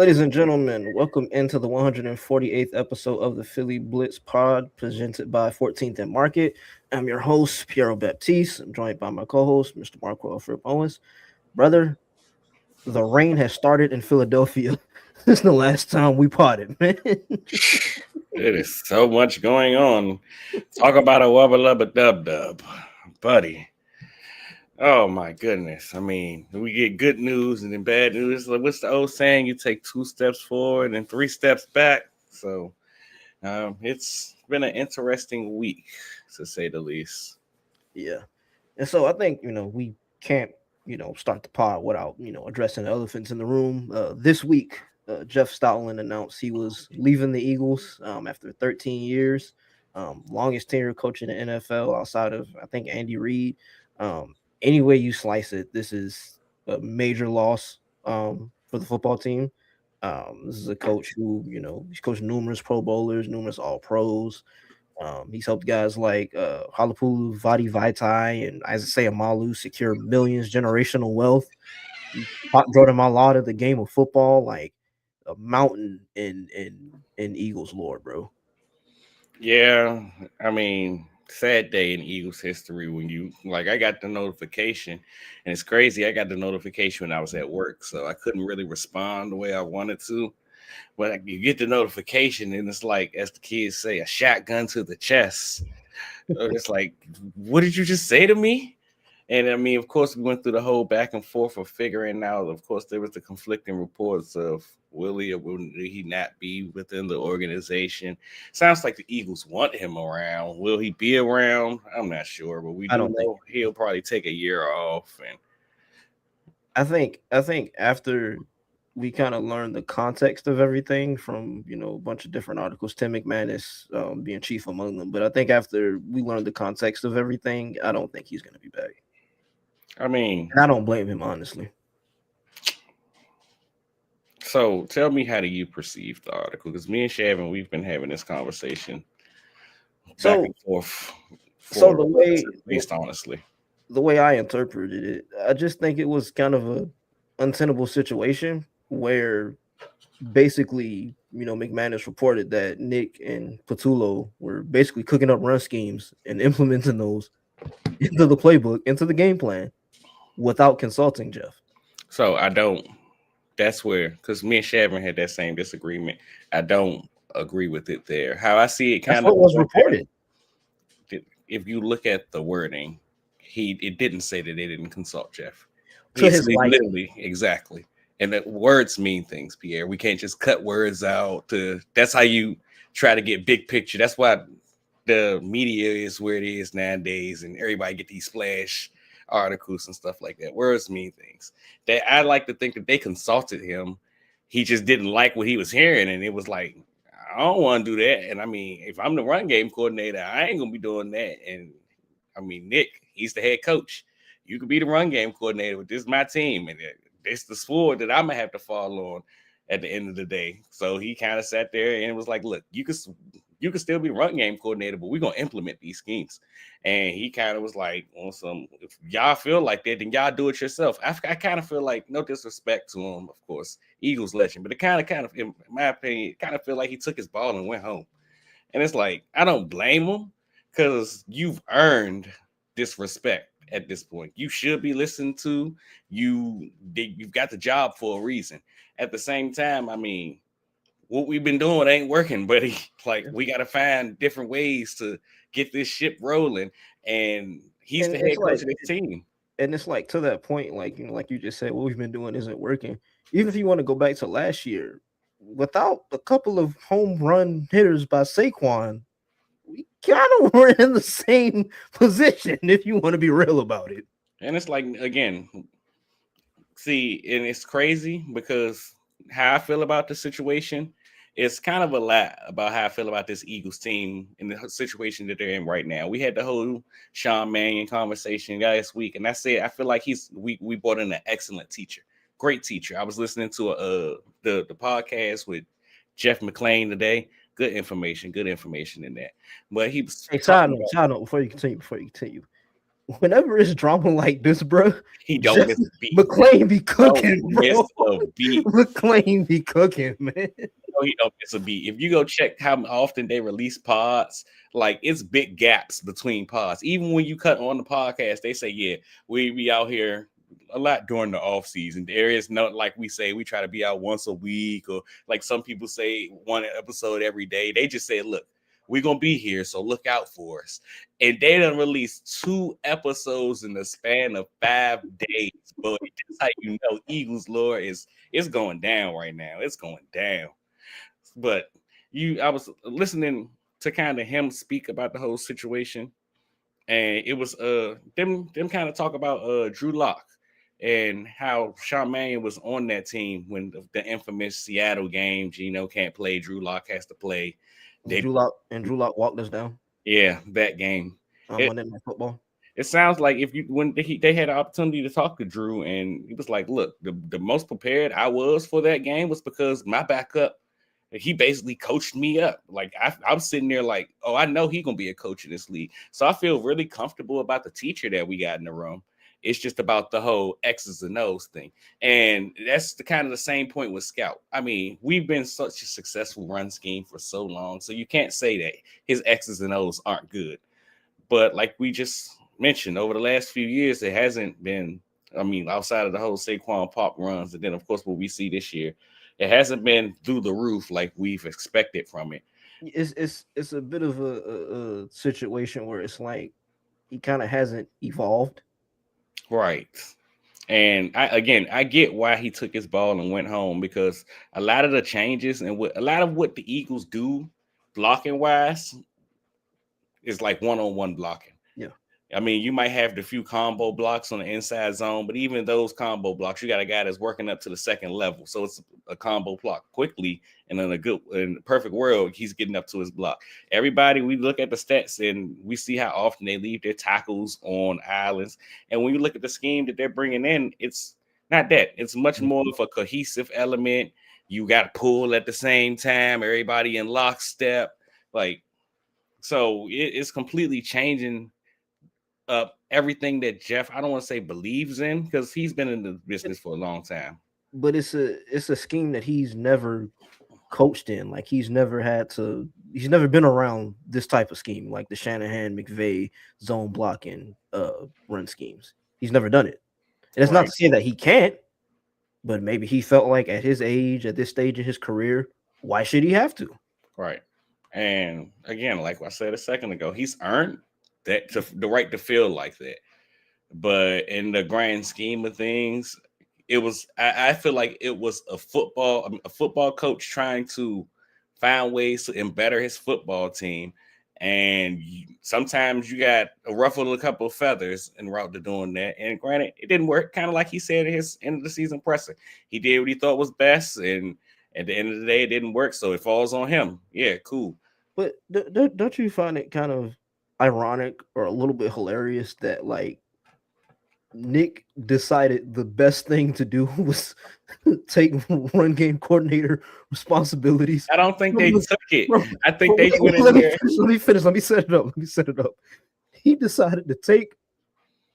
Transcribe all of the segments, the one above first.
Ladies and gentlemen, welcome into the 148th episode of the Philly Blitz Pod, presented by 14th and Market. I'm your host, Piero Baptiste. I'm joined by my co-host, Mr. Marco Alfred Owens. Brother, the rain has started in Philadelphia. This is the last time we potted, man. It is so much going on. Talk about a wubba lubba dub dub, buddy. Oh my goodness. I mean, we get good news and then bad news. Like, what's the old saying? You take 2 steps forward and 3 steps back. So it's been an interesting week, to say the least. Yeah. And so I think, we can't, start the pod without, addressing the elephants in the room. This week, Jeff Stoutland announced he was leaving the Eagles after 13 years, longest tenure coach in the NFL outside of, I think, Andy Reid. Any way you slice it, this is a major loss for the football team. This is a coach who, he's coached numerous Pro Bowlers, numerous All Pros. He's helped guys like Halapulu Vadi Vaitai and Isaiah Malu secure millions generational wealth. He taught Jordan Mailata the game of football like a mountain in Eagles lore, bro. Yeah, I mean, sad day in Eagles history when I got the notification, and it's crazy. I got the notification when I was at work, so I couldn't really respond the way I wanted to. But you get the notification, and it's like, as the kids say, a shotgun to the chest. It's like, what did you just say to me? And I mean, of course, we went through the whole back and forth of figuring out. Of course, there was the conflicting reports of will he or will he not be within the organization. Sounds like the Eagles want him around. Will he be around? I'm not sure, but we I do don't think. know he'll probably take a year off. And I think after we kind of learned the context of everything from a bunch of different articles, Tim McManus being chief among them. But I think after we learned the context of everything, I don't think he's going to be back. I mean, And I don't blame him, honestly. so tell me, how do you perceive the article? Because me and Shavin, we've been having this conversation back So, and forth so for the at way least honestly. the way I interpreted it, I just think it was kind of a untenable situation where basically, McManus reported that Nick and Patullo were basically cooking up run schemes and implementing those into the playbook, into the game plan without consulting Jeff. So I don't. That's where, because me and Shavin had that same disagreement. I don't agree with it there. How I see it, That's kind of what was going back. reported. If you look at the wording, it didn't say that they didn't consult Jeff. To his He liking. literally, exactly. And that words mean things, Pierre. We can't just cut words out. That's how you try to get big picture. That's why the media is where it is nowadays, and everybody get these splash articles and stuff like that. Words mean things. That I like to think that they consulted him. He just didn't like what he was hearing, and it was like, I don't want to do that. And I mean, if I'm the run game coordinator, I ain't gonna be doing that. And I mean, Nick, he's the head coach. You could be the run game coordinator, but this is my team, and it's the sword that I'm gonna have to fall on at the end of the day. So he kind of sat there and was like, "Look, you can still be run game coordinator, but we're gonna implement these schemes." And he kind of was like, "On some, if y'all feel like that, then y'all do it yourself." I kind of feel like, no disrespect to him, of course, Eagles legend, but it kind of, in my opinion, kind of feel like he took his ball and went home. And it's like, I don't blame him because you've earned disrespect at this point. You should be listened to. You've got the job for a reason. At the same time, I mean, what we've been doing ain't working, buddy. Like, we got to find different ways to get this ship rolling. And he's And the head it's coach like of this team. to that point, like like you just said, what we've been doing isn't working. Even if you want to go back to last year, without a couple of home run hitters by Saquon, we kind of were in the same position if you want to be real about it. And it's like, again, see, and it's crazy because how I feel about the situation, it's kind of a lot about how I feel about this Eagles team and the situation that they're in right now. We had the whole Sean Mannion conversation last week, and I said I feel like we brought in an excellent teacher, great teacher. I was listening to the podcast with Jeff McClain today. Good information in that. But he was Hey, talking about. side note, before you continue, whenever it's drama like this, bro, He don't Jeff miss a beat. McClain be Don't cooking, miss bro. a beat. McClain be cooking, man. No, he don't miss a beat. If you go check how often they release pods, like it's big gaps between pods. Even when you cut on the podcast, they say, yeah, we be out here a lot during the off season. There is no, like we say, we try to be out once a week, or like some people say one episode every day. They just say, look, we're gonna be here, so look out for us. And they done released 2 episodes in the span of 5 days. But that's how you know Eagles lore is it's going down right now. It's going down. But I was listening to kind of him speak about the whole situation, and it was them kind of talk about Drew Lock and how Charmaine was on that team when the infamous Seattle game. Gino can't play, Drew Lock has to play. Drew Lock walked us down. Yeah, that game. Monday Night Football. It sounds like if you when they had an opportunity to talk to Drew, and he was like, "Look, the most prepared I was for that game was because my backup, he basically coached me up. Like I'm sitting there like, oh, I know he's gonna be a coach in this league. So I feel really comfortable about the teacher that we got in the room. It's just about the whole X's and O's thing. And that's the kind of the same point with Scout. I mean, we've been such a successful run scheme for so long. So you can't say that his X's and O's aren't good. But like we just mentioned, over the last few years, it hasn't been, I mean, outside of the whole Saquon Pop runs, and then of course what we see this year, it hasn't been through the roof like we've expected from it. It's a bit of a situation where it's like he kind of hasn't evolved. Right. And I get why he took his ball and went home, because a lot of the changes and a lot of what the Eagles do blocking wise is like one-on-one blocking. Yeah. I mean, you might have the few combo blocks on the inside zone, but even those combo blocks, you got a guy that's working up to the second level. So it's a combo block quickly, and in a perfect world, he's getting up to his block. Everybody, we look at the stats and we see how often they leave their tackles on islands. And when you look at the scheme that they're bringing in, it's not that. It's much more of a cohesive element. You got to pull at the same time, everybody in lockstep. Like, so it's completely changing everything that Jeff, I don't want to say believes in, because he's been in the business for a long time. But it's a scheme that he's never coached in. Like he's never been around this type of scheme, like the Shanahan McVay zone blocking run schemes. He's never done it. And it's not to say that he can't, but maybe he felt like at his age, at this stage in his career, why should he have to? Right. And again, like I said a second ago, he's earned the right to feel like that. But in the grand scheme of things, it was I feel like it was a football coach trying to find ways to better his football team. And sometimes you got to ruffle a couple of feathers en route to doing that. And granted, it didn't work, kind of like he said in his end of the season presser. He did what he thought was best, and at the end of the day, it didn't work. So it falls on him. Yeah, cool. But don't you find it kind of ironic or a little bit hilarious that like Nick decided the best thing to do was take run game coordinator responsibilities? I don't think they took it. I think they went in there. Let me finish. Let me set it up. He decided to take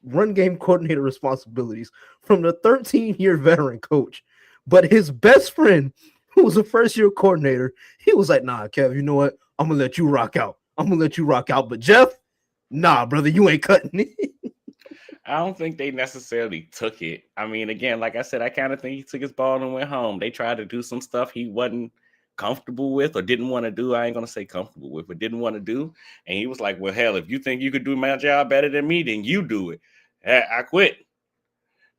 run game coordinator responsibilities from the 13-year veteran coach, but his best friend, who was a first-year coordinator, he was like, "Nah, Kev, you know what? I'm gonna let you rock out. But Jeff, nah, brother, you ain't cutting it." I don't think they necessarily took it. I mean, again, like I said, I kind of think he took his ball and went home. They tried to do some stuff he wasn't comfortable with or didn't want to do. I ain't going to say comfortable with, but didn't want to do. And he was like, well, hell, if you think you could do my job better than me, then you do it. I quit.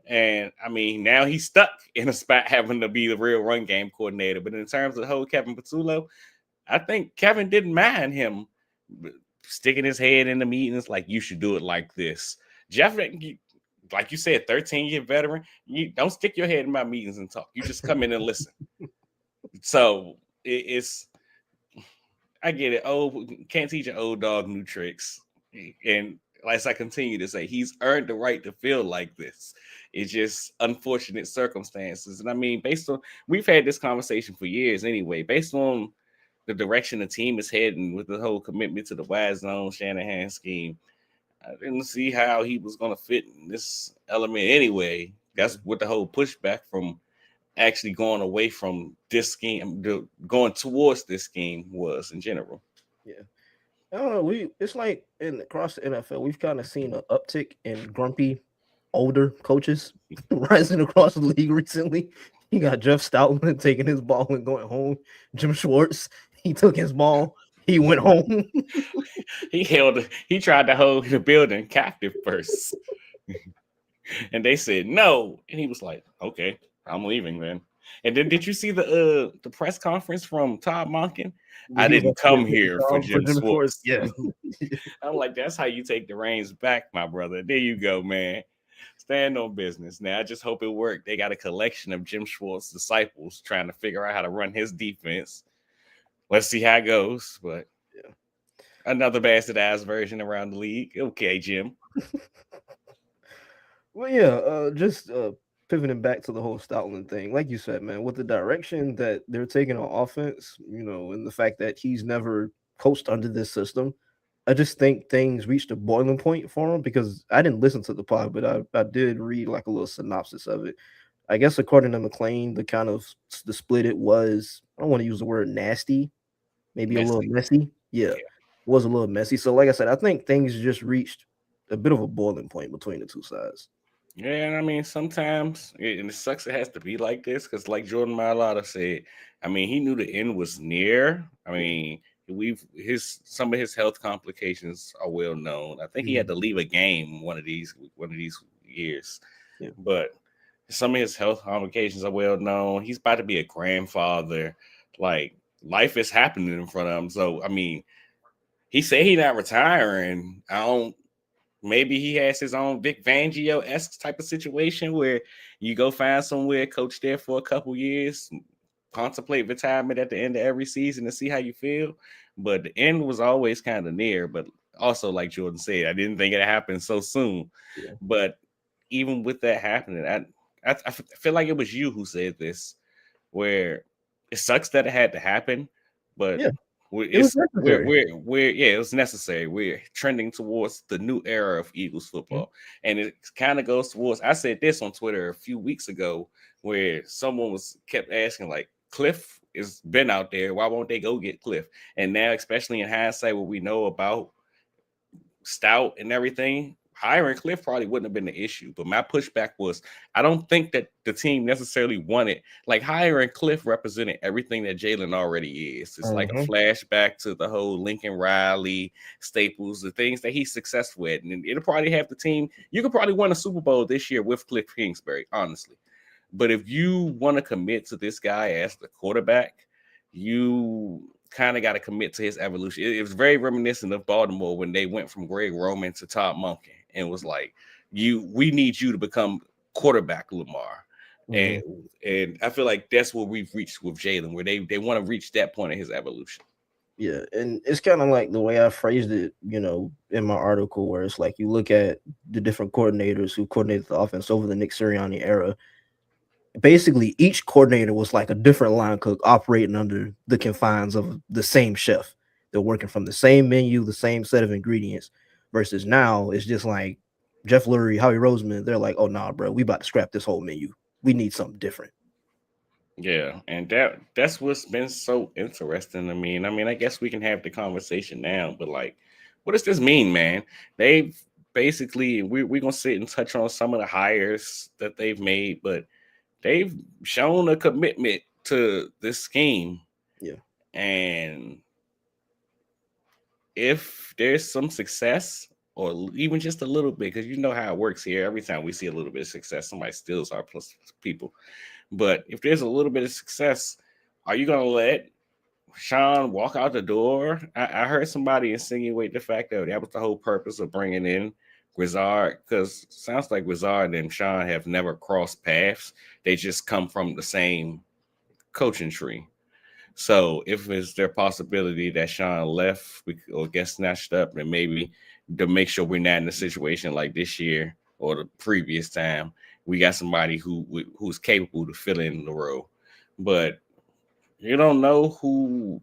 And I mean, now he's stuck in a spot having to be the real run game coordinator. But in terms of the whole Kevin Patullo, I think Kevin didn't mind him sticking his head in the meetings like, you should do it like this. Jeff, like you said, 13-year veteran, you don't stick your head in my meetings and talk. You just come in and listen. So it's, I get it. Oh, can't teach an old dog new tricks. And as I continue to say, he's earned the right to feel like this. It's just unfortunate circumstances. And I mean, we've had this conversation for years anyway, based on the direction the team is heading with the whole commitment to the wide zone Shanahan scheme. I didn't see how he was going to fit in this element anyway. That's what the whole pushback from actually going away from this scheme, going towards this scheme was in general. Yeah. I don't know. It's like across the NFL, we've kind of seen an uptick in grumpy older coaches rising across the league recently. You got Jeff Stoutland taking his ball and going home. Jim Schwartz, he took his ball, he went home. He tried to hold the building captive first. And they said no. And he was like, okay, I'm leaving then. And then did you see the press conference from Todd Monken? I didn't come here for Jim Schwartz. Yeah. I'm like, that's how you take the reins back, my brother. There you go, man. Stand on business. Now I just hope it worked. They got a collection of Jim Schwartz disciples trying to figure out how to run his defense. Let's see how it goes. But yeah, another bastardized version around the league. Okay, Jim. Well, yeah, just pivoting back to the whole Stoutland thing, like you said, man, with the direction that they're taking on offense, and the fact that he's never coached under this system, I just think things reached a boiling point for him because I didn't listen to the pod, but I did read like a little synopsis of it. I guess according to McLean, the split it was, I don't want to use the word nasty, maybe a little messy. Yeah, it was a little messy. So like I said, I think things just reached a bit of a boiling point between the two sides. Yeah, and I mean, sometimes, and it sucks it has to be like this, because like Jordan Mailata said, I mean, he knew the end was near. I mean, some of his health complications are well known. I think he had to leave a game one of these years. Yeah. But some of his health complications are well known. He's about to be a grandfather. Like, life is happening in front of him. So, I mean, he said he's not retiring. Maybe he has his own Vic Fangio-esque type of situation where you go find somewhere, coach there for a couple years, contemplate retirement at the end of every season and see how you feel. But the end was always kind of near. But also, like Jordan said, I didn't think it happened so soon. Yeah. But even with that happening, I feel like it was you who said this, where it sucks that it had to happen, but yeah. It was necessary. We're trending towards the new era of Eagles football. And it kind of goes towards, I said this on Twitter a few weeks ago, where someone kept asking, like, Cliff has been out there. Why won't they go get Cliff? And now, especially in hindsight, what we know about Stout and everything, hiring Cliff probably wouldn't have been the issue. But my pushback was, I don't think that the team necessarily wanted, like, hiring Cliff represented everything that Jalen already is. It's like a flashback to the whole Lincoln Riley, Staples, the things that he's successful at. And it'll probably have the team. You could probably win a Super Bowl this year with Cliff Kingsbury, honestly. But if you want to commit to this guy as the quarterback, you kind of got to commit to his evolution. It was very reminiscent of Baltimore when they went from Greg Roman to Todd Monken. And was like, we need you to become quarterback Lamar. And I feel like that's what we've reached with Jalen, where they want to reach that point in his evolution. Yeah, and it's kind of like the way I phrased it, in my article, where it's like you look at the different coordinators who coordinated the offense over the Nick Sirianni era. Basically, each coordinator was like a different line cook operating under the confines of the same chef. They're working from the same menu, the same set of ingredients. Versus now, it's just like Jeff Lurie, Howie Roseman. They're like, "Oh nah, bro, we about to scrap this whole menu. We need something different." Yeah, and that's what's been so interesting to me. And I mean, I guess we can have the conversation now. But like, what does this mean, man? They've basically we're gonna sit and touch on some of the hires that they've made, but they've shown a commitment to this scheme. Yeah, and if there's some success, or even just a little bit, because you know how it works here. Every time we see a little bit of success, somebody steals our plus people. But if there's a little bit of success, are you going to let Sean walk out the door? I heard somebody insinuate the fact that was the whole purpose of bringing in Grizzard, because it sounds like Grizzard and Sean have never crossed paths. They just come from the same coaching tree. So if it's their possibility that Sean left or gets snatched up, and maybe to make sure we're not in a situation like this year or the previous time, we got somebody who's capable to fill in the role. But you don't know who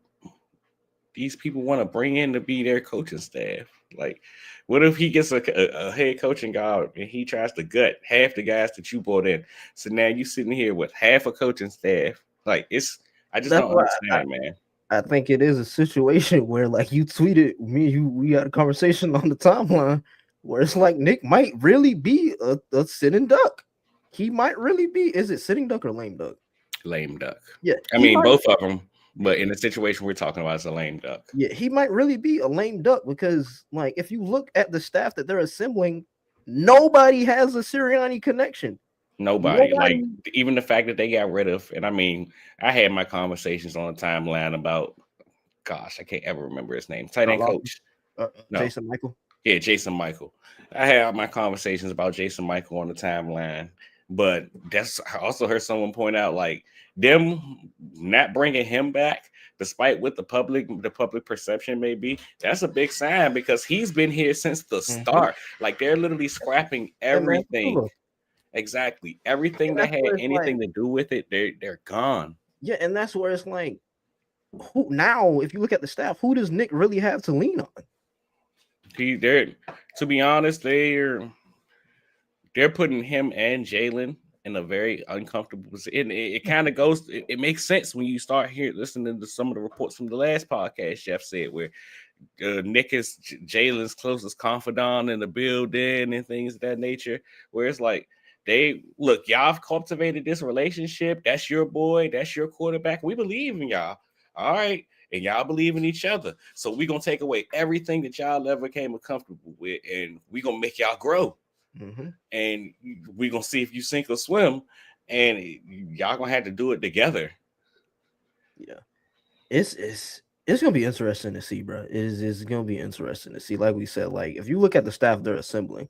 these people want to bring in to be their coaching staff? Like, what if he gets a head coaching job and he tries to gut half the guys that you brought in? So now you sitting here with half a coaching staff. Like, I just That's don't why understand, man. I think it is a situation where, like you tweeted, me and you, we had a conversation on the timeline where it's like Nick might really be a sitting duck. He might really be. Is it sitting duck or lame duck? Lame duck. Yeah, I he mean, might. both of them, but in the situation we're talking about, it's a lame duck. Yeah, he might really be a lame duck because, like, if you look at the staff that they're assembling, nobody has a Sirianni connection. Nobody. Like, Nobody. even the fact that they got rid of, and I mean, I had my conversations on the timeline about, gosh, I can't ever remember his name. Tight end coach. No. Jason Michael. Yeah, Jason Michael. I had my conversations about Jason Michael on the timeline, but I also heard someone point out, like, them not bringing him back, despite what the public perception may be, that's a big sign because he's been here since the start. Like, they're literally scrapping everything. Exactly, everything that had anything to do with it, they're gone. Yeah, and that's where it's like, who now? If you look at the staff, who does Nick really have to lean on? To be honest, they're putting him and Jalen in a very uncomfortable position. It kind of goes. It makes sense when you start listening to some of the reports from the last podcast. Jeff said where Nick is Jalen's closest confidant in the building and things of that nature. Where it's like, y'all have cultivated this relationship. That's your boy. That's your quarterback. We believe in y'all. All right. And y'all believe in each other. So we're going to take away everything that y'all ever came comfortable with, and we're going to make y'all grow. Mm-hmm. And we're going to see if you sink or swim, and y'all going to have to do it together. Yeah. It's going to be interesting to see, bro. It's going to be interesting to see. Like we said, like, if you look at the staff they're assembling,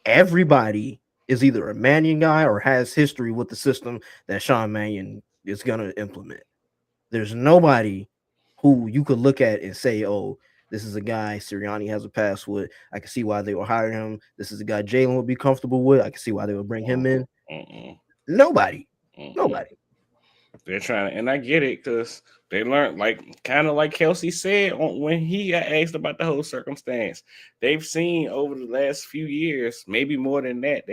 everybody is either a Mannion guy or has history with the system that Sean Mannion is going to implement. There's nobody who you could look at and say, oh, this is a guy Sirianni has a pass with. I can see why they will hire him. This is a guy Jalen would be comfortable with. I can see why they would bring him in. Nobody. Nobody. They're trying to, and I get it because they learned, like, kind of like Kelsey said when he got asked about the whole circumstance. They've seen over the last few years, maybe more than that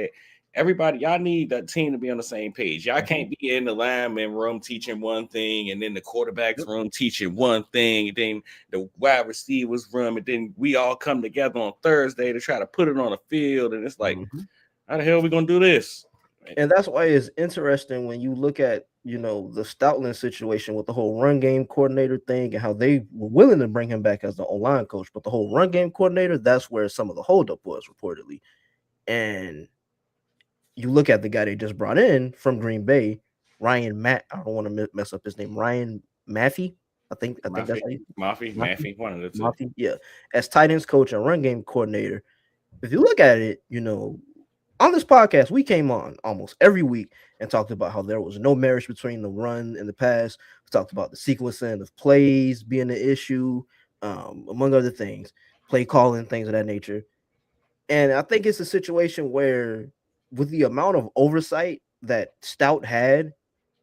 everybody, y'all need that team to be on the same page. Y'all can't be in the lineman room teaching one thing, and then the quarterback's room teaching one thing, and then the wide receivers room, and then we all come together on Thursday to try to put it on the field. And it's like, how the hell are we gonna do this? And that's why it's interesting when you look at, the Stoutland situation with the whole run game coordinator thing and how they were willing to bring him back as the O-line coach, but the whole run game coordinator, that's where some of the holdup was reportedly. And you look at the guy they just brought in from Green Bay, Ryan I don't want to mess up his name, Ryan Maffey. I think that's how you Maffey, one of the two. Maffey, yeah. As tight ends coach and run game coordinator. If you look at it, on this podcast, we came on almost every week and talked about how there was no marriage between the run and the pass. We talked about the sequencing of plays being the issue, among other things, play calling, things of that nature. And I think it's a situation where, with the amount of oversight that Stout had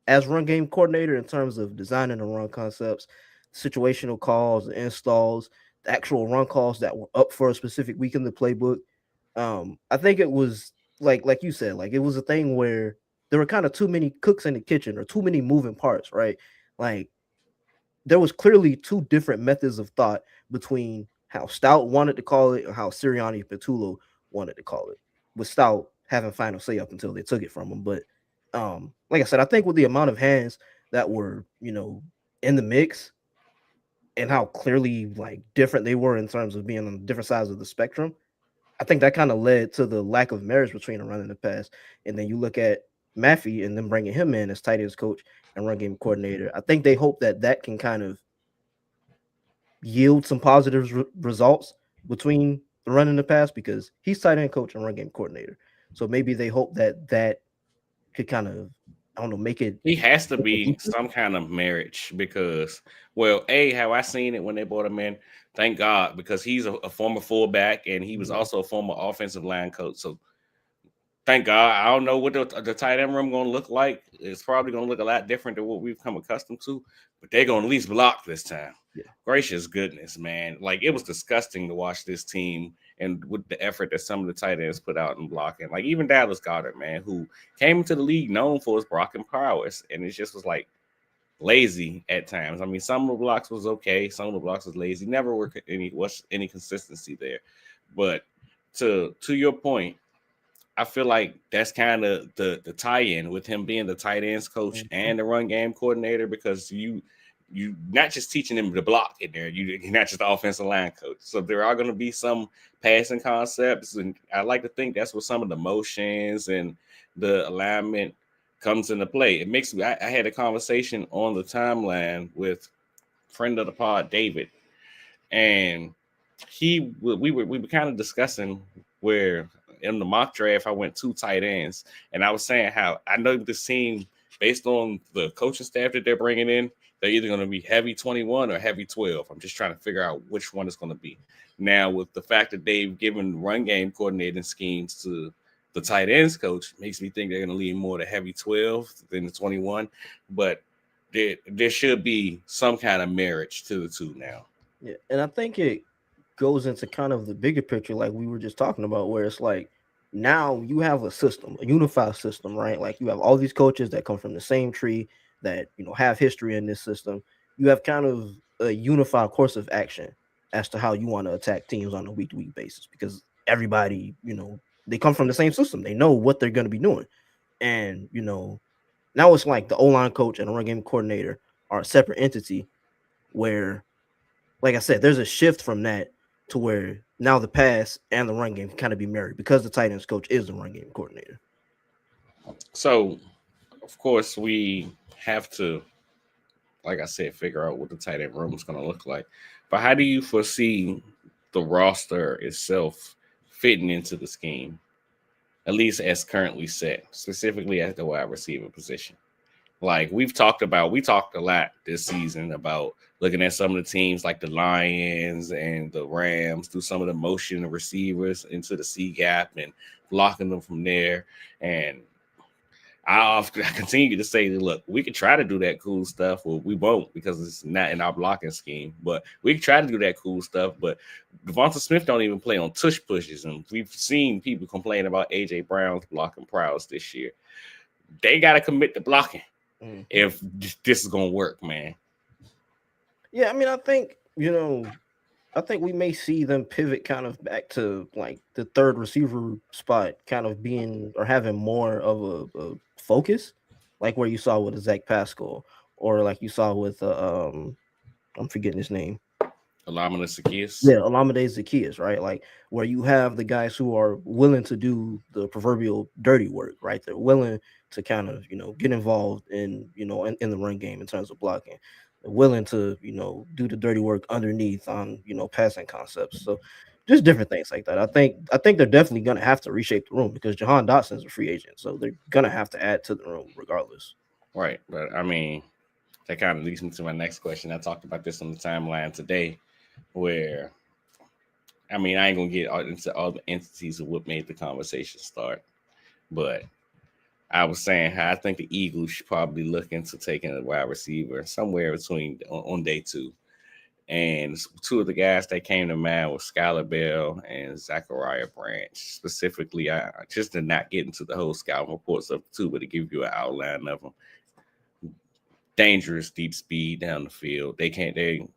as run game coordinator in terms of designing the run concepts, situational calls, installs, the actual run calls that were up for a specific week in the playbook, I think it was like you said, like, it was a thing where there were kind of too many cooks in the kitchen or too many moving parts, right? Like, there was clearly two different methods of thought between how Stout wanted to call it and how Sirianni and Petulo wanted to call it, with Stout having final say up until they took it from him. But like I said, I think with the amount of hands that were, in the mix and how clearly, like, different they were in terms of being on different sides of the spectrum, I think that kind of led to the lack of marriage between the run and the pass. And then you look at Maffey and then bringing him in as tight ends coach and run game coordinator. I think they hope that can kind of yield some positive results between the run and the pass, because he's tight end coach and run game coordinator. So maybe they hope that could kind of, I don't know, make it. He has to be some kind of marriage because, well, how I seen it when they brought him in, thank God, because he's a former fullback and he was also a former offensive line coach. So Thank God. I don't know what the tight end room going to look like. It's probably going to look a lot different than what we've come accustomed to, but they're going to at least block this time. Yeah. Gracious goodness, man. Like, it was disgusting to watch this team and with the effort that some of the tight ends put out in blocking. Like, even Dallas Goedert, man, who came into the league known for his blocking prowess, and it just was like lazy at times. I mean, some of the blocks was okay, some of the blocks was lazy. Never were any consistency there. But to your point, I feel like that's kind of the tie-in with him being the tight ends coach and the run game coordinator, because you not just teaching him to block in there. You're not just the offensive line coach. So there are going to be some passing concepts, and I like to think that's where some of the motions and the alignment comes into play. It makes me. I had a conversation on the timeline with friend of the pod, David, and we were kind of discussing where in the mock draft I went 2 tight ends, and I was saying how I know this team, based on the coaching staff that they're bringing in, they're either going to be heavy 21 or heavy 12. I'm just trying to figure out which one it's going to be. Now, with the fact that they've given run game coordinating schemes to the tight ends coach, makes me think they're going to lean more to heavy 12 than the 21. But there should be some kind of marriage to the two now. Yeah, and I think it goes into kind of the bigger picture, like we were just talking about, where it's like now you have a system, a unified system, right? Like you have all these coaches that come from the same tree that have history in this system. You have kind of a unified course of action as to how you want to attack teams on a week to week basis, because everybody, they come from the same system. They know what they're going to be doing, and now it's like the O line coach and the run game coordinator are a separate entity where, like I said, there's a shift from that to where now the pass and the run game can kind of be married because the tight ends coach is the run game coordinator. So, of course, we have to, like I said, figure out what the tight end room is going to look like. But how do you foresee the roster itself fitting into the scheme, at least as currently set, specifically at the wide receiver position? Like we talked a lot this season about looking at some of the teams like the Lions and the Rams, do some of the motion receivers into the C gap and blocking them from there. And I continue to say, look, we could try to do that cool stuff. Well, we won't, because it's not in our blocking scheme. But we can try to do that cool stuff. But Devonta Smith don't even play on tush pushes. And we've seen people complain about A.J. Brown's blocking prowess this year. They got to commit to blocking if this is going to work, man. Yeah, I mean, I think we may see them pivot kind of back to like the third receiver spot, kind of being or having more of a focus, like where you saw with Zach Pascal, or like you saw with I'm forgetting his name. Olamide Zaccheaus. Yeah, Olamide Zaccheaus, right? Like where you have the guys who are willing to do the proverbial dirty work, right? They're willing to kind of, get involved in the run game in terms of blocking. They're willing to, do the dirty work underneath on, passing concepts. So just different things like that. I think they're definitely gonna have to reshape the room because Jahan Dotson's a free agent. So they're gonna have to add to the room regardless. Right. But I mean, that kind of leads me to my next question. I talked about this on the timeline today, where I mean, I ain't gonna get into all the entities of what made the conversation start, but I was saying how I think the Eagles should probably look into taking a wide receiver somewhere between on day 2. And 2 of the guys that came to mind were Skylar Bell and Zachariah Branch. Specifically, I just to not get into the whole scouting reports of the 2, but to give you an outline of them. Dangerous deep speed down the field. They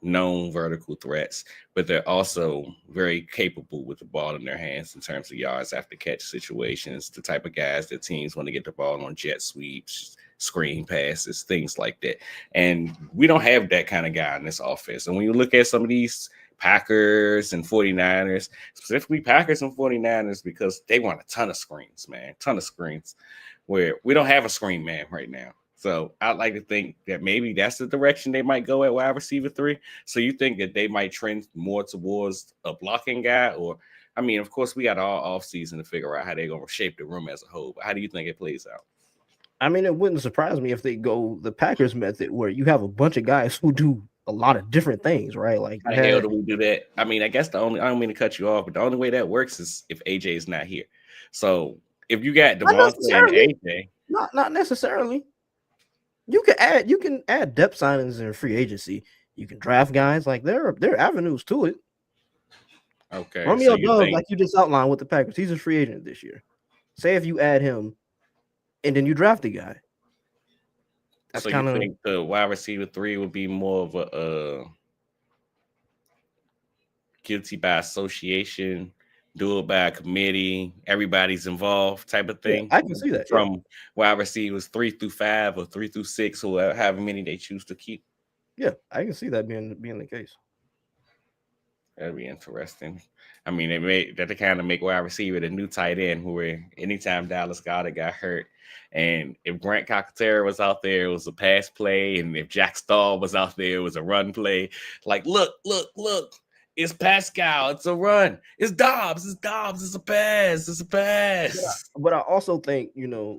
known vertical threats, but they're also very capable with the ball in their hands in terms of yards after catch situations, the type of guys that teams want to get the ball on jet sweeps, screen passes, things like that. And we don't have that kind of guy in this offense. And when you look at some of these Packers and 49ers, specifically Packers and 49ers, because they want a ton of screens, where we don't have a screen man right now. So I'd like to think that maybe that's the direction they might go at wide receiver 3. So you think that they might trend more towards a blocking guy? Or, I mean, of course, we got all offseason to figure out how they're going to shape the room as a whole. But how do you think it plays out? I mean, it wouldn't surprise me if they go the Packers method, where you have a bunch of guys who do a lot of different things, right? Like, how the hell do we do that? I mean, I guess I don't mean to cut you off, but the only way that works is if AJ is not here. So if you got Not Devontae and necessarily. AJ, Not necessarily. You can add depth signings in free agency. You can draft guys. Like there are avenues to it. okay, so Romeo you Doubs, think like you just outlined with the Packers, he's a free agent this year. Say if you add him and then you draft the guy. That's so you kind of think the wide receiver 3 would be more of a guilty by association, do it by committee, everybody's involved type of yeah, thing I can see that. Yeah. from wide receivers 3 through 5 or 3 through 6 or however many they choose to keep. Yeah, I can see that being the case. That'd be interesting. I mean, they kind of make wide receiver the new tight end, where anytime Dallas Goedert got hurt, and if Grant Calcaterra was out there, it was a pass play, and if Jack Stahl was out there, it was a run play. Like, look, it's Pascal, it's a run. It's Dobbs, it's a pass, it's a pass. But I also think,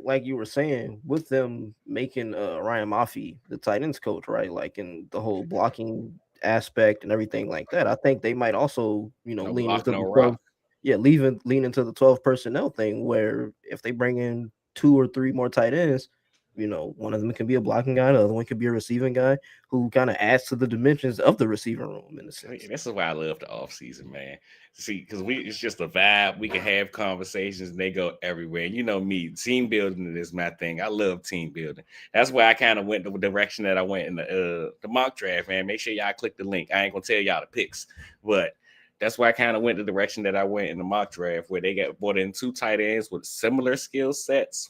like you were saying, with them making Ryan Maffey the tight ends coach, right? Like in the whole blocking aspect and everything like that, I think they might also, No lean blocking, into no the rock. 12, lean into the 12 personnel thing where if they bring in 2 or 3 more tight ends, one of them can be a blocking guy, the other one could be a receiving guy who kind of adds to the dimensions of the receiving room in a sense. This is why I love the offseason, man. See, because it's just a vibe. We can have conversations and they go everywhere. And you know me, team building is my thing. I love team building. That's why I kind of went the direction that I went in the mock draft, man. Make sure y'all click the link. I ain't gonna tell y'all the picks, but that's why I kind of went the direction that I went in the mock draft, where they got brought in 2 tight ends with similar skill sets,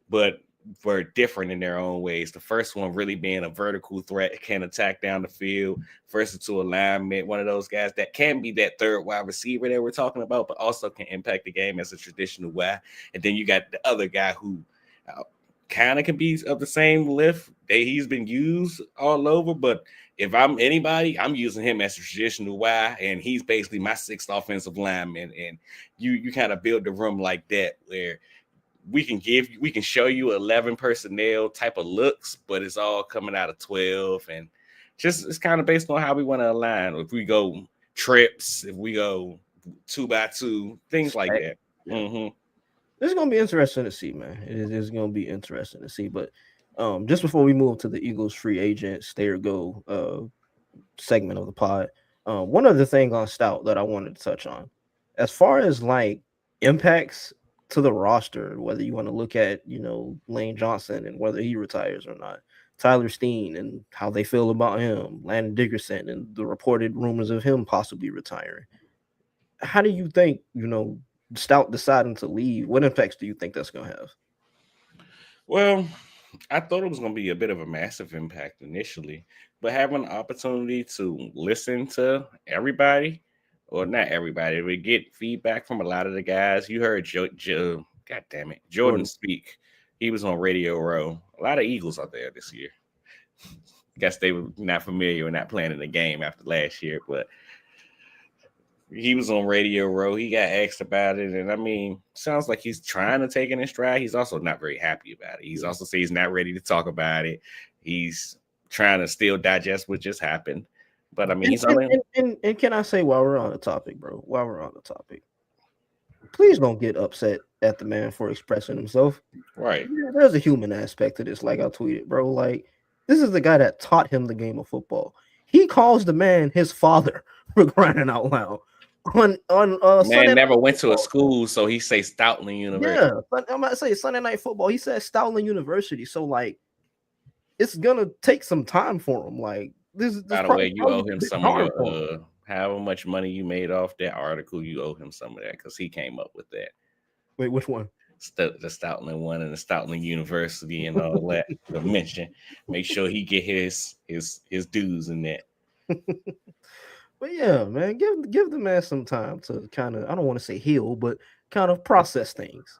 but were different in their own ways. The first one really being a vertical threat, can attack down the field, versatile alignment, one of those guys that can be that third wide receiver that we're talking about, but also can impact the game as a traditional wide. And then you got the other guy who kind of can be of the same lift. He's been used all over, but if I'm anybody, I'm using him as a traditional wide, and he's basically my 6th offensive lineman. And you kind of build the room like that, where we can show you 11 personnel type of looks, but it's all coming out of 12, and just it's kind of based on how we want to align. If we go trips, if we go 2x2, things like that. Yeah. Mm-hmm. It's gonna be interesting to see, man. It is gonna be interesting to see. But just before we move to the Eagles free agent stay or go segment of the pod, one other thing on Stout that I wanted to touch on, as far as like impacts to the roster, whether you want to look at Lane Johnson and whether he retires or not, Tyler Steen and how they feel about him, Landon Dickerson and the reported rumors of him possibly retiring. How do you think Stout deciding to leave, what impacts do you think that's going to have? Well, I thought it was going to be a bit of a massive impact initially, but having an opportunity to listen to everybody, or not everybody, we get feedback from a lot of the guys. You heard God damn it, Jordan speak. He was on Radio Row. A lot of Eagles out there this year. Guess they were not familiar and not playing in the game after last year, but he was on Radio Row. He got asked about it, and I mean, sounds like he's trying to take it in stride. He's also not very happy about it. He's also said he's not ready to talk about it. He's trying to still digest what just happened. But I mean, and can I say, while we're on the topic, bro, please don't get upset at the man for expressing himself. Right. There's a human aspect to this, like I tweeted, bro. Like, this is the guy that taught him the game of football. He calls the man his father, for crying out loud. On man Sunday never went to a school, so he say Stoutland University. Yeah, but I'm about to say Sunday Night Football. He said Stoutland University, so like, it's gonna take some time for him. Like, this By the way, you owe him some of your however much money you made off that article. You owe him some of that because he came up with that. Wait, which one? The Stoutland one and the Stoutland University and all that. The mention. Make sure he get his dues in that. But yeah, man, give the man some time to kind of, I don't want to say heal, but kind of process things.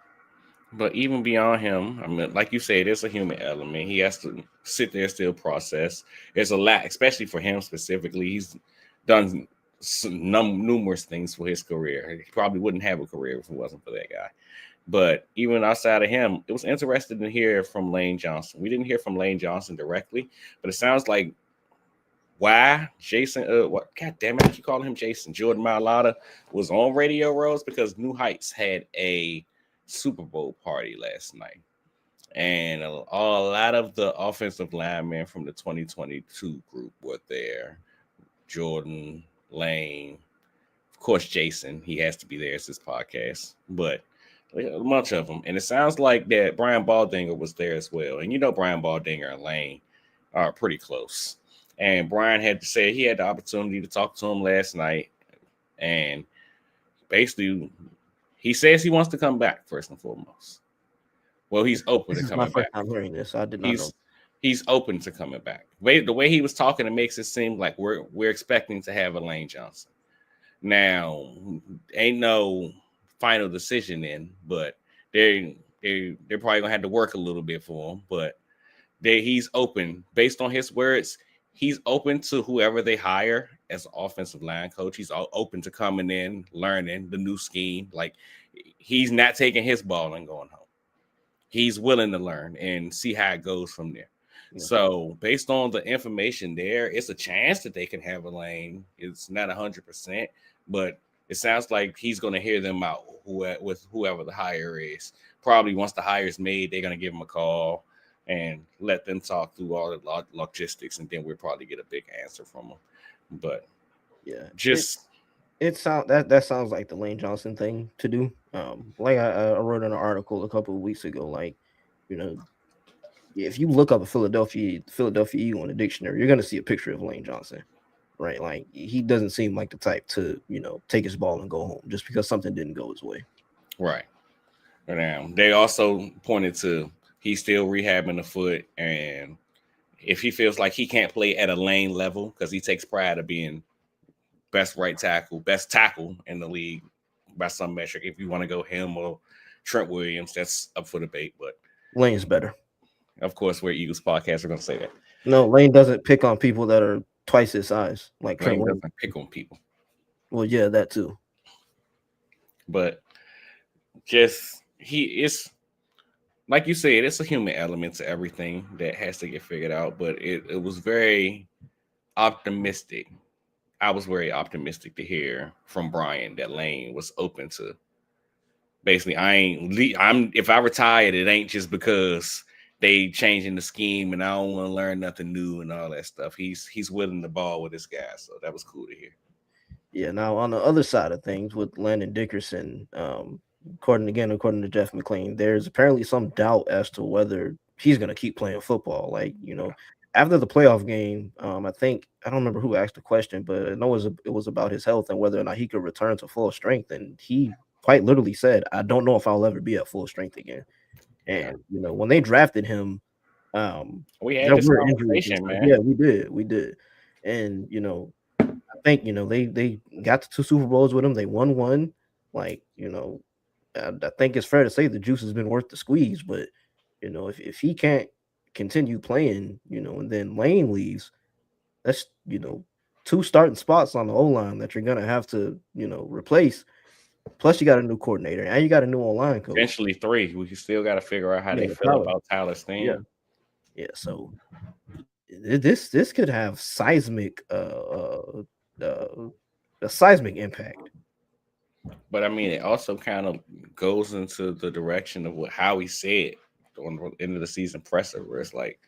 But even beyond him, I mean, like you said, there's a human element. He has to sit there, still process. There's a lot, especially for him specifically. He's done numerous things for his career. He probably wouldn't have a career if it wasn't for that guy. But even outside of him, it was interesting to hear from Lane Johnson. We didn't hear from Lane Johnson directly, but it sounds like why Jason, God damn it, I keep calling him Jason. Jordan Mailata was on Radio Rows because New Heights had a Super Bowl party last night, and a lot of the offensive linemen from the 2022 group were there. Jordan, Lane, of course, Jason. He has to be there. It's his podcast, but a bunch of them. And it sounds like that Brian Baldinger was there as well. And you know, Brian Baldinger and Lane are pretty close. And Brian had to say he had the opportunity to talk to him last night, and basically, he says he wants to come back first and foremost. Well, he's open This to is my coming first back. time hearing this. So I did not know. He's he's open to coming back. The way he was talking, it makes it seem like we're expecting to have a Lane Johnson. Now, ain't no final decision in, but they're probably gonna have to work a little bit for him. But he's open based on his words. He's open to whoever they hire as an offensive line coach. He's open to coming in, learning the new scheme. Like he's not taking his ball and going home. He's willing to learn and see how it goes from there. Yeah. So based on the information there, it's a chance that they can have a Lane. It's not 100%, but it sounds like he's going to hear them out with whoever the hire is. Probably once the hire is made, they're going to give him a call and let them talk through all the logistics, and then we'll probably get a big answer from them. But Yeah, just it sound that sounds like the Lane Johnson thing to do. Like I wrote in an article a couple of weeks ago. Like, you know, if you look up a Philadelphia Eagle in the dictionary, you're gonna see a picture of Lane Johnson, right? Like he doesn't seem like the type to take his ball and go home just because something didn't go his way. right. Now they also pointed to he's still rehabbing the foot, and if he feels like he can't play at a Lane level because he takes pride of being best tackle in the league by some metric. If you want to go him or Trent Williams, that's up for debate. But Lane's better. of course, we're Eagles podcast. We're going to say that. No, Lane doesn't pick on people that are twice his size, like Trent Lane Williams. doesn't pick on people. Well, yeah, that too. But just he is, like you said, it's a human element to everything that has to get figured out. But it was very optimistic. I was very optimistic to hear from Brian that Lane was open to. Basically, I'm if I retired, it ain't just because they changing the scheme and I don't want to learn nothing new and all that stuff. He's willing to ball with this guy, so that was cool to hear. Yeah. Now on the other side of things with Landon Dickerson, according to Jeff McClain, there's apparently some doubt as to whether he's going to keep playing football. Like after the playoff game, I think I don't remember who asked the question, but I know it was about his health and whether or not he could return to full strength, and he quite literally said, "I don't know if I'll ever be at full strength again." Yeah. And when they drafted him, we had there this were injuries. conversation, man. Yeah, we did, and I think they got to 2 Super Bowls with him. They won one. Like I think it's fair to say the juice has been worth the squeeze. But if he can't continue playing, and then Lane leaves, that's 2 starting spots on the O line that you're gonna have to replace. Plus, you got a new coordinator and you got a new O-line coach. Eventually 3. We still got to figure out how they feel Tyler. about Tyler Steen. Yeah. So this could have seismic a seismic impact. But I mean, it also kind of goes into the direction of how he said on the end of the season presser, where it's like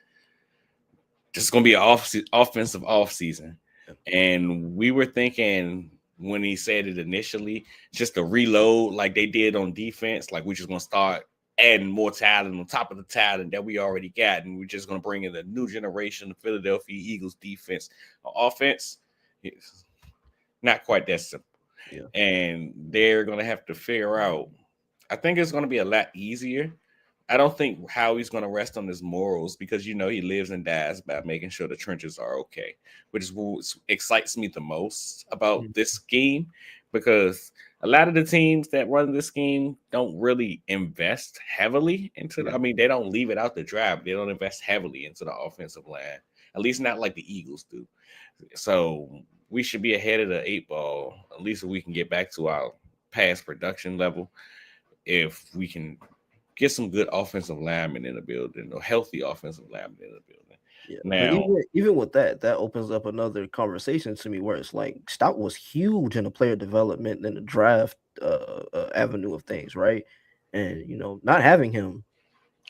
this is going to be an offensive off season, and we were thinking when he said it initially, just to reload like they did on defense, like we're just going to start adding more talent on top of the talent that we already got, and we're just going to bring in a new generation of Philadelphia Eagles defense. Offense, it's not quite that simple. Yeah. And they're going to have to figure out, I think it's going to be a lot easier. I don't think Howie's going to rest on his morals because, he lives and dies by making sure the trenches are okay, which is what excites me the most about this scheme, because a lot of the teams that run this scheme don't really invest heavily into it. I mean, they don't leave it out to dry. They don't invest heavily into the offensive line, at least not like the Eagles do. So we should be ahead of the 8 ball, at least if we can get back to our past production level. If we can get some good offensive linemen in the building, or healthy offensive linemen in the building. Yeah. Now, even with that opens up another conversation to me where it's like Stout was huge in the player development and the draft avenue of things, right? and not having him.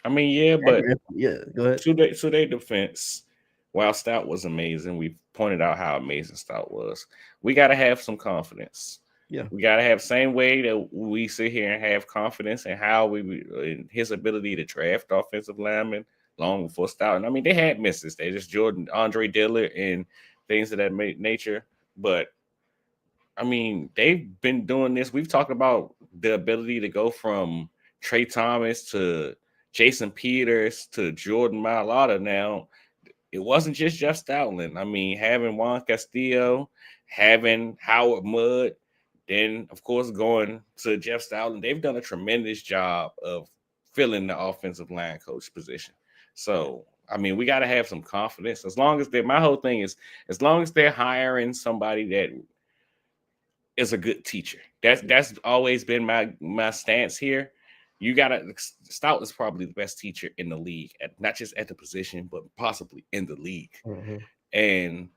I mean, yeah, but Yeah, go ahead. to their defense, while Stout was amazing, we pointed out how amazing Stout was. We got to have some confidence. Yeah, We got to have same way that we sit here and have confidence in how in his ability to draft offensive linemen long before Stout. And I mean, they had misses. They just Andre Dillard and things of that nature. But I mean, they've been doing this. We've talked about the ability to go from Trey Thomas to Jason Peters to Jordan Mailata. Now, it wasn't just Jeff Stoutland. I mean, having Juan Castillo, having Howard Mudd, then of course going to Jeff Stoutland. They've done a tremendous job of filling the offensive line coach position. So, I mean, we got to have some confidence. As long as my whole thing is, as long as they're hiring somebody that is a good teacher. That's always been my stance here. You gotta Stout is probably the best teacher in the league, not just at the position, but possibly in the league. Mm-hmm. And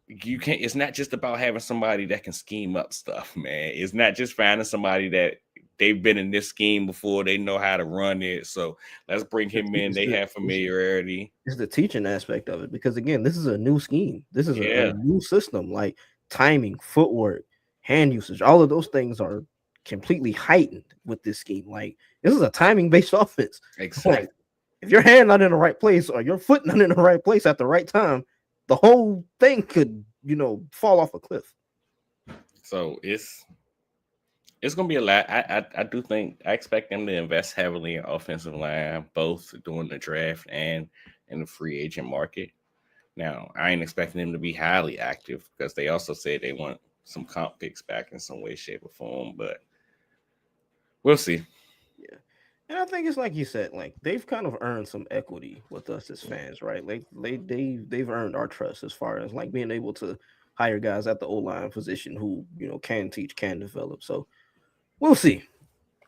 you can't. It's not just about having somebody that can scheme up stuff, man. It's not just finding somebody that they've been in this scheme before. They know how to run it. So let's bring him in. They have familiarity. It's the teaching aspect of it, because again, this is a new scheme. This is Yeah. a new system. Like timing, footwork, hand usage, all of those things are completely heightened with this scheme. Like this is a timing based offense. Exactly. Like, if your hand not in the right place or your foot not in the right place at the right time, the whole thing could, fall off a cliff. So it's gonna be a lot. I do think I expect them to invest heavily in offensive line, both during the draft and in the free agent market. Now, I ain't expecting them to be highly active because they also said they want some comp picks back in some way, shape, or form, but we'll see. Yeah. And I think it's like you said, like they've kind of earned some equity with us as fans, right? Like they've earned our trust as far as like being able to hire guys at the O line position who can teach, can develop. So we'll see.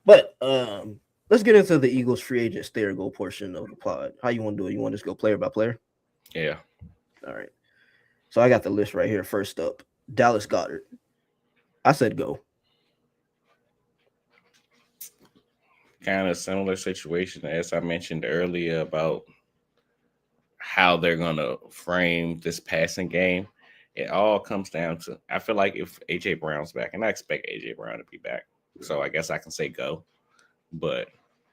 But let's get into the Eagles free agent stay or go portion of the pod. How you want to do it? You want to just go player by player? Yeah. All right. So I got the list right here. First up, Dallas Goedert. I said go. Kind of similar situation as I mentioned earlier about how they're gonna frame this passing game. It all comes down to I feel like if AJ Brown's back, and I expect AJ Brown to be back, so I guess I can say go. But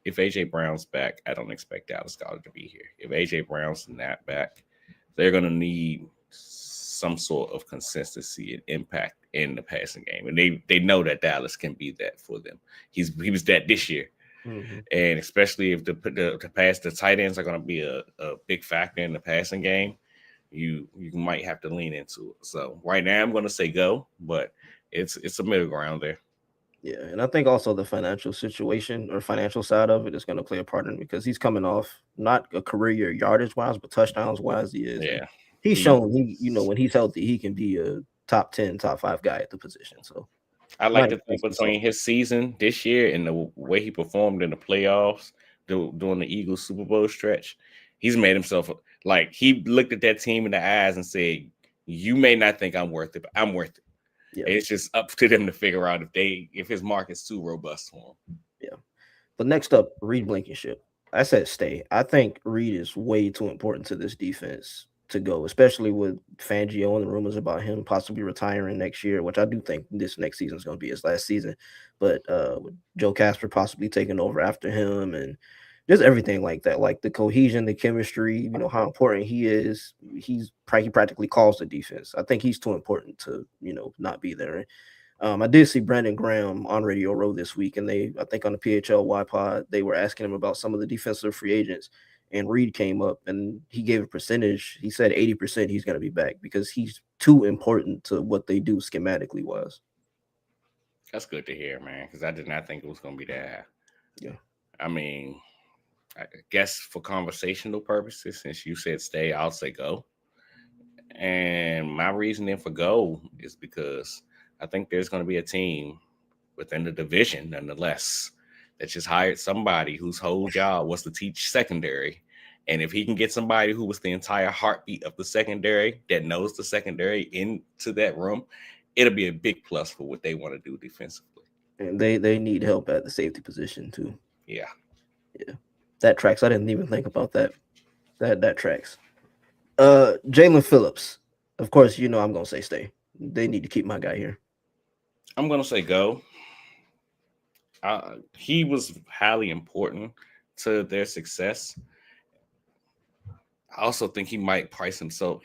if AJ Brown's back, I don't expect Dallas Goedert to be here. If AJ Brown's not back, they're gonna need some sort of consistency and impact in the passing game, and they know that Dallas can be that for them. He was that this year. Mm-hmm. And especially if the tight ends are going to be a big factor in the passing game, you might have to lean into it. So right now I'm going to say go, but it's a middle ground there. Yeah, and I think also the financial situation or financial side of it is going to play a part in it because he's coming off not a career year yardage wise, but touchdowns wise. He is. Yeah, He's shown when he's healthy, he can be a top 10, top 5 guy at the position. So I like to think between his season this year and the way he performed in the playoffs during the Eagles Super Bowl stretch, he's made himself like he looked at that team in the eyes and said, "You may not think I'm worth it, but I'm worth it." Yeah. It's just up to them to figure out if his market's too robust for him. Yeah. But next up, Reed Blankenship. I said stay. I think Reed is way too important to this defense to go, especially with Fangio and the rumors about him possibly retiring next year, which I do think this next season is going to be his last season. But with Joe Casper possibly taking over after him and just everything like that, like the cohesion, the chemistry, how important he is. He practically calls the defense. I think he's too important to, not be there. I did see Brandon Graham on Radio Row this week, and I think on the PHL pod, they were asking him about some of the defensive free agents, and Reed came up and he gave a percentage. He said 80% he's going to be back because he's too important to what they do schematically wise. That's good to hear, man, because I did not think it was going to be that high. Yeah. I mean, I guess for conversational purposes, since you said stay, I'll say go. And my reasoning for go is because I think there's going to be a team within the division, nonetheless, that just hired somebody whose whole job was to teach secondary. And if he can get somebody who was the entire heartbeat of the secondary that knows the secondary into that room, it'll be a big plus for what they want to do defensively. And they need help at the safety position too. Yeah. Yeah, that tracks. I didn't even think about that. That tracks. Jalen Phillips. Of course, you know I'm gonna say stay. They need to keep my guy here. I'm gonna say go. He was highly important to their success. I also think he might price himself.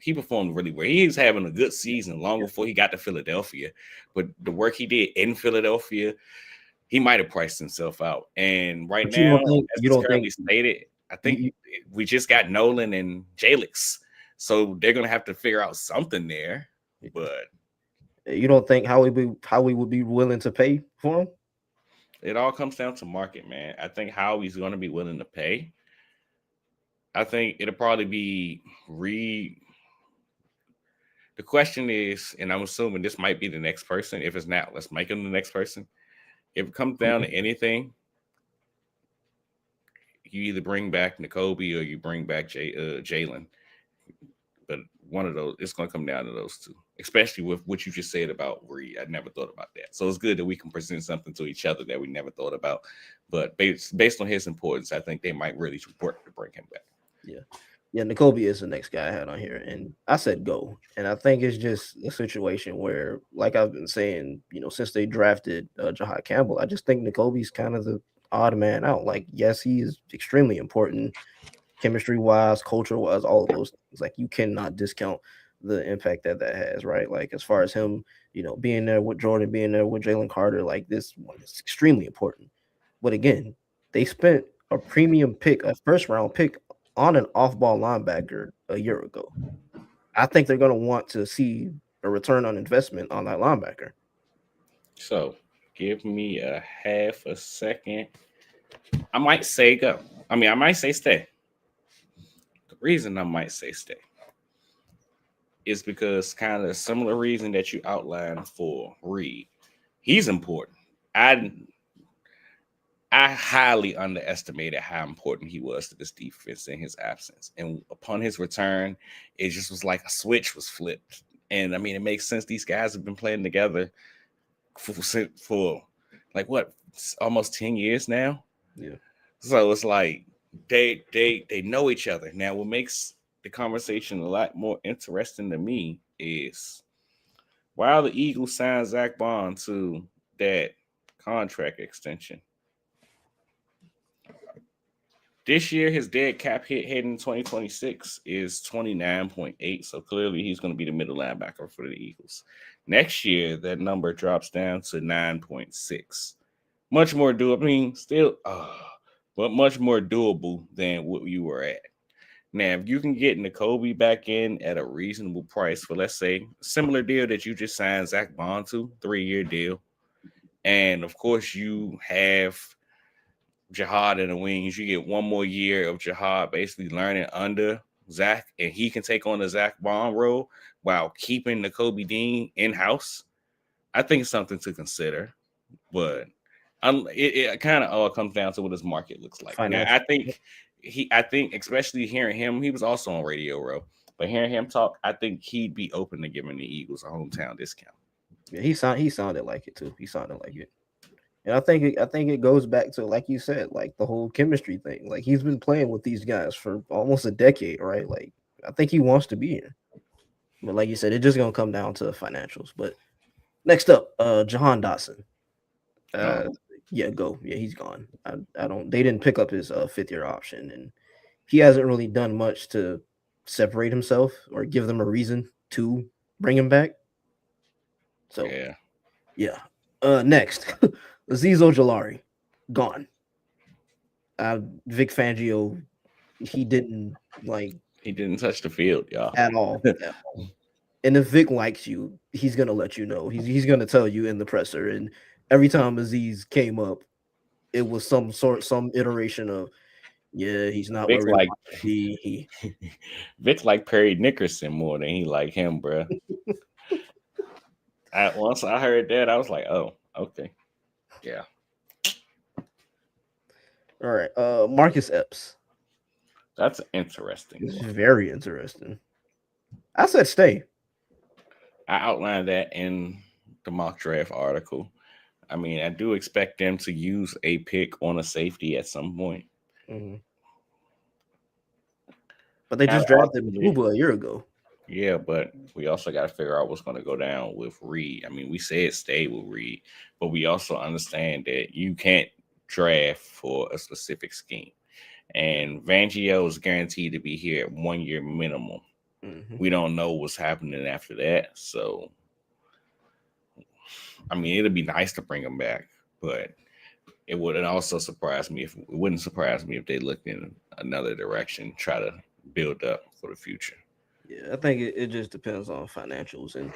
He performed really well. He was having a good season long before he got to Philadelphia. But the work he did in Philadelphia, he might have priced himself out. And right But now, as you it's don't currently think stated, I think you, we just got Nolan and Jalix. So they're gonna have to figure out something there. But you don't think how we would be willing to pay for him? it all comes down to market, man. I think Howie's gonna be willing to pay. I think it'll probably be the question is, and I'm assuming this might be the next person. If it's not, let's make him the next person. If it comes down to anything, you either bring back N'Kobe or you bring back Jalen. But one of those, it's going to come down to those two, especially with what you just said about Reed. I never thought about that. So it's good that we can present something to each other that we never thought about. But based on his importance, I think they might really work to bring him back. Yeah. Yeah, N'Kobe is the next guy I had on here, and I said go. And I think it's just a situation where, like I've been saying, since they drafted Jahad Campbell, I just think N'Kobe's kind of the odd man out. Like, yes, he is extremely important, chemistry wise, culture wise, all of those things. Like, you cannot discount the impact that has, right? Like, as far as him, being there with Jordan, being there with Jalen Carter, like this one is extremely important. But again, they spent a premium pick, a first round pick on an off-ball linebacker a year ago. I think they're going to want to see a return on investment on that linebacker. So give me a half a second. I might say go. I mean, I might say stay. The reason I might say stay is because kind of a similar reason that you outlined for Reed. He's important. I I highly underestimated how important he was to this defense in his absence. And upon his return, it just was like a switch was flipped. And I mean, it makes sense. These guys have been playing together for like what, almost 10 years now. Yeah. So it's like they know each other. Now, what makes the conversation a lot more interesting to me is while the Eagles signed Zach Bond to that contract extension, this year, his dead cap hit heading 2026 is 29.8. So clearly he's going to be the middle linebacker for the Eagles. Next year, that number drops down to 9.6. Much more doable. I mean, still, but much more doable than what you were at. Now, if you can get N'Kobe back in at a reasonable price for, let's say, similar deal that you just signed Zach Bond to, 3-year deal. And of course, you have Jahad in the wings. You get one more year of Jahad basically learning under Zach, and he can take on the Zach Bond role while keeping N'Kobe Dean in house. I think it's something to consider, but it kind of all comes down to what his market looks like. Now, Financial. I think especially hearing him, he was also on Radio Row, but hearing him talk, I think he'd be open to giving the Eagles a hometown discount. Yeah, he sounded like it too. He sounded like it. And I think it goes back to, like you said, like the whole chemistry thing. Like, he's been playing with these guys for almost a decade, right? Like, I think he wants to be here. But like you said, it's just gonna come down to financials. But next up, Jahan Dotson. Uh, Oh, yeah, go. Yeah, he's gone. I don't. They didn't pick up his 5th-year option, and he hasn't really done much to separate himself or give them a reason to bring him back. So yeah. yeah. Next, Azeez Ojulari, gone. Vic Fangio, he didn't like He didn't touch the field, y'all. at all. At all. And if Vic likes you, he's gonna let you know. He's gonna tell you in the presser. And every time Azeez came up, it was some iteration of, yeah, he's not Vic where we like want to be. Vic like Perry Nickerson more than he like him, bro. Once I heard that, I was like, oh, okay, yeah. All right. Marcus Epps. That's an interesting It's one. very interesting. I said stay. I outlined that in the mock draft article. I mean, I do expect them to use a pick on a safety at some point. Mm-hmm. But they just drafted Uba a year ago. Yeah, but we also got to figure out what's going to go down with Reed. I mean, we said stay with Reed, but we also understand that you can't draft for a specific scheme. And Fangio is guaranteed to be here at 1 year minimum. Mm-hmm. We don't know what's happening after that. So, I mean, it'd be nice to bring him back, but it wouldn't also surprise me if it wouldn't surprise me if they looked in another direction, try to build up for the future. Yeah, I think it just depends on financials. And,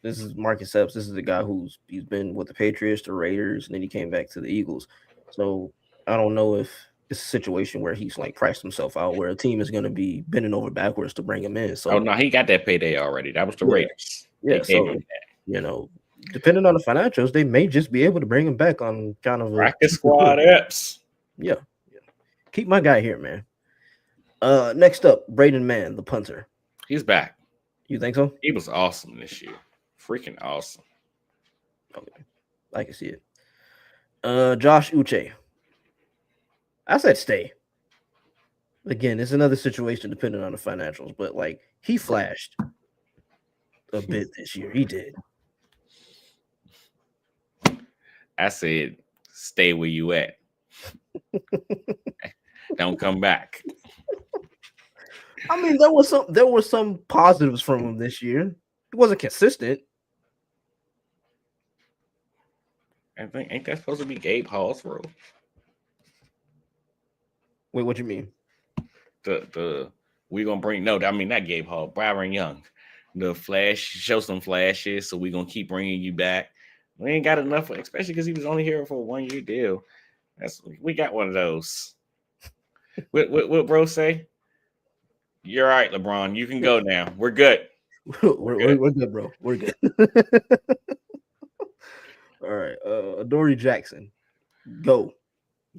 this is Marcus Epps. This is the guy he's been with the Patriots, the Raiders, and then he came back to the Eagles. So I don't know if it's a situation where he's like priced himself out, where a team is going to be bending over backwards to bring him in. So, no, he got that payday already. That was the Raiders. Yeah, so, depending on the financials, they may just be able to bring him back on kind of a practice squad Epps. Yeah. Keep my guy here, man. Next up, Braden Mann, the punter. He's back. You think so? He was awesome this year. Freaking awesome. Okay. I can see it. Josh Uche. I said stay. Again, it's another situation depending on the financials, but like he flashed a bit this year. He did. I said stay where you at. Don't come back. I mean, there were some positives from him this year. He wasn't consistent. I think ain't that supposed to be Gabe Hall's role? Wait, what you mean? We gonna bring not Gabe Hall, Byron Young. The flash, show some flashes, so we gonna keep bringing you back. We ain't got enough, especially because he was only here for a 1 year deal. We got one of those. What bro say? You're all right, LeBron. You can go now. We're good. We're good, bro. We're good. All right. Adoree Jackson. Go.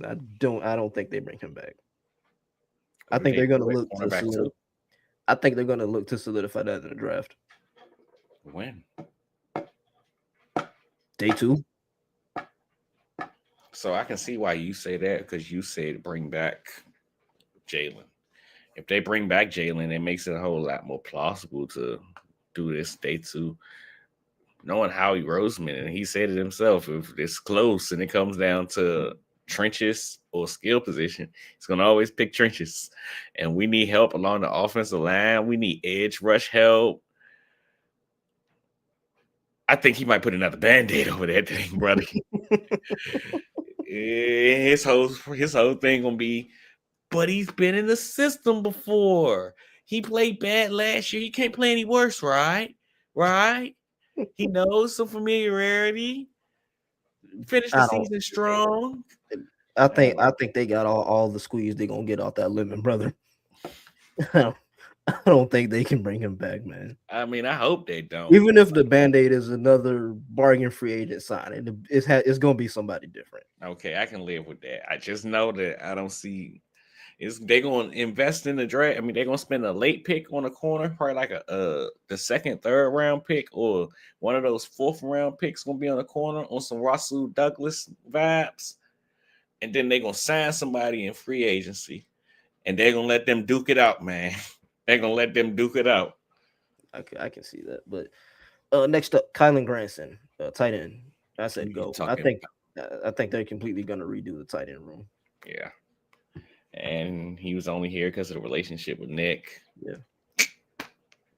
I don't think they bring him back. I think they're gonna look to I think they're gonna look to solidify that in the draft. When? Day 2. So I can see why you say that, because you said bring back Jalen. If they bring back Jalen, it makes it a whole lot more plausible to do this day 2. Knowing Howie Roseman, and he said it himself, if it's close and it comes down to trenches or skill position, he's going to always pick trenches. And we need help along the offensive line. We need edge rush help. I think he might put another Band-Aid over that thing, brother. his whole thing going to be, but he's been in the system before. He played bad last year. He can't play any worse, right? Right? He knows some familiarity. Finish the season strong. I think they got all the squeeze they're gonna get off that lemon, brother. I don't think they can bring him back, man. I mean, I hope they don't. Even if the Band-Aid is another bargain free agent signing, it's gonna be somebody different. Okay, I can live with that. I just know that I don't see. They're going to invest in the draft. I mean, they're going to spend a late pick on a corner, probably like the second, third round pick, or one of those fourth round picks going to be on the corner on some Russell Douglas vibes. And then they're going to sign somebody in free agency, and they're going to let them duke it out, man. They're going to let them duke it out. I can see that. But next up, Kylan Granson, tight end. I said go. I think they're completely going to redo the tight end room. Yeah. And he was only here because of the relationship with Nick. Yeah.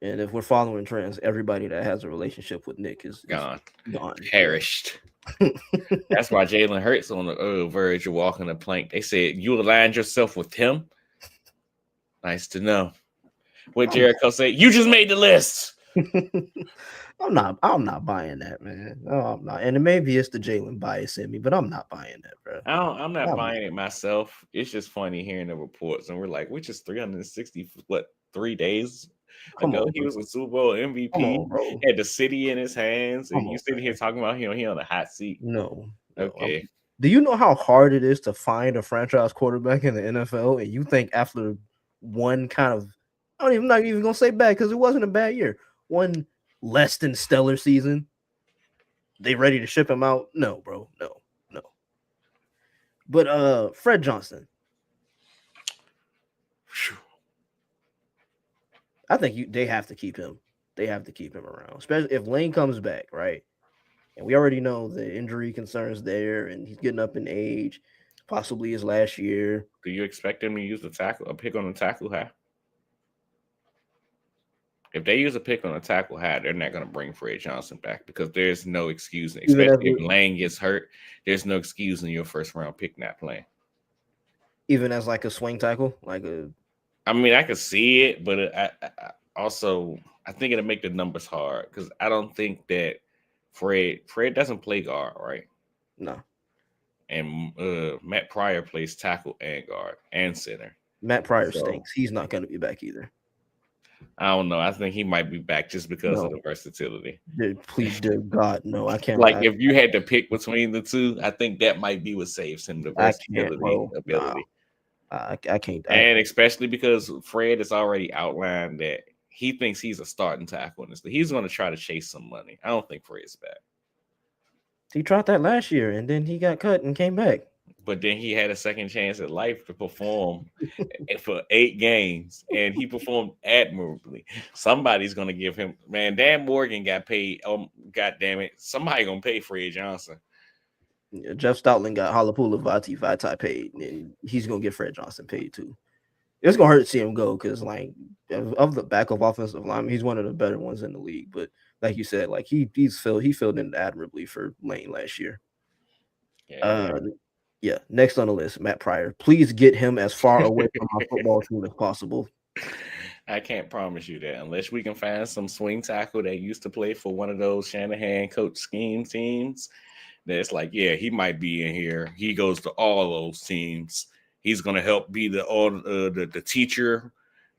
And if we're following trends, everybody that has a relationship with Nick is gone. Perished. That's why Jalen Hurts on the verge of walking the plank. They said, you aligned yourself with him? Nice to know. What Jericho said, you just made the list. I'm not buying that, man. No, I'm not. And maybe it's the Jalen bias in me, but I'm not buying that, bro. I'm not buying it myself. It's just funny hearing the reports, and we're like, which is 3 days ago. He was a Super Bowl MVP. Had the city in his hands, and you sitting here talking about him. He on the hot seat. No. Okay. Do you know how hard it is to find a franchise quarterback in the NFL? And you think after one kind of, I'm not even gonna say bad because it wasn't a bad year. One less than stellar season, they ready to ship him out? No, bro. No. But Fred Johnson, I think they have to keep him. They have to keep him around, especially if Lane comes back, right? And we already know the injury concerns there, and he's getting up in age, possibly his last year. Do you expect them to use a pick on the tackle high? If they use a pick on a tackle high, they're not going to bring Fred Johnson back because there's no excuse. Especially if Lane gets hurt, there's no excuse in your first round pick not playing. Even as like a swing tackle, I mean, I could see it, but I think it'll make the numbers hard because I don't think that Fred doesn't play guard, right? No. And Matt Pryor plays tackle and guard and center. Matt Pryor stinks. He's not going to be back either. I don't know. I think he might be back just because of the versatility. Please, dear God, no, I can't. Like if you had to pick between the two, I think that might be what saves him, the versatility ability. I can't. And especially because Fred has already outlined that he thinks he's a starting tackle in this. He's going to try to chase some money. I don't think Fred's back. He tried that last year, and then he got cut and came back. But then he had a second chance at life to perform for 8 games, and he performed admirably. Somebody's going to give him, man, Dan Morgan got paid. God damn it. Somebody going to pay Fred Johnson. Yeah, Jeff Stoutland got Halapula Vati paid, and he's going to get Fred Johnson paid too. It's going to hurt to see him go because, like, of the backup offensive line, he's one of the better ones in the league. But like you said, like he filled in admirably for Lane last year. Yeah. Next on the list, Matt Pryor. Please get him as far away from our football team as possible. I can't promise you that unless we can find some swing tackle that used to play for one of those Shanahan coach scheme teams. That's like, yeah, he might be in here. He goes to all those teams. He's going to help be the teacher,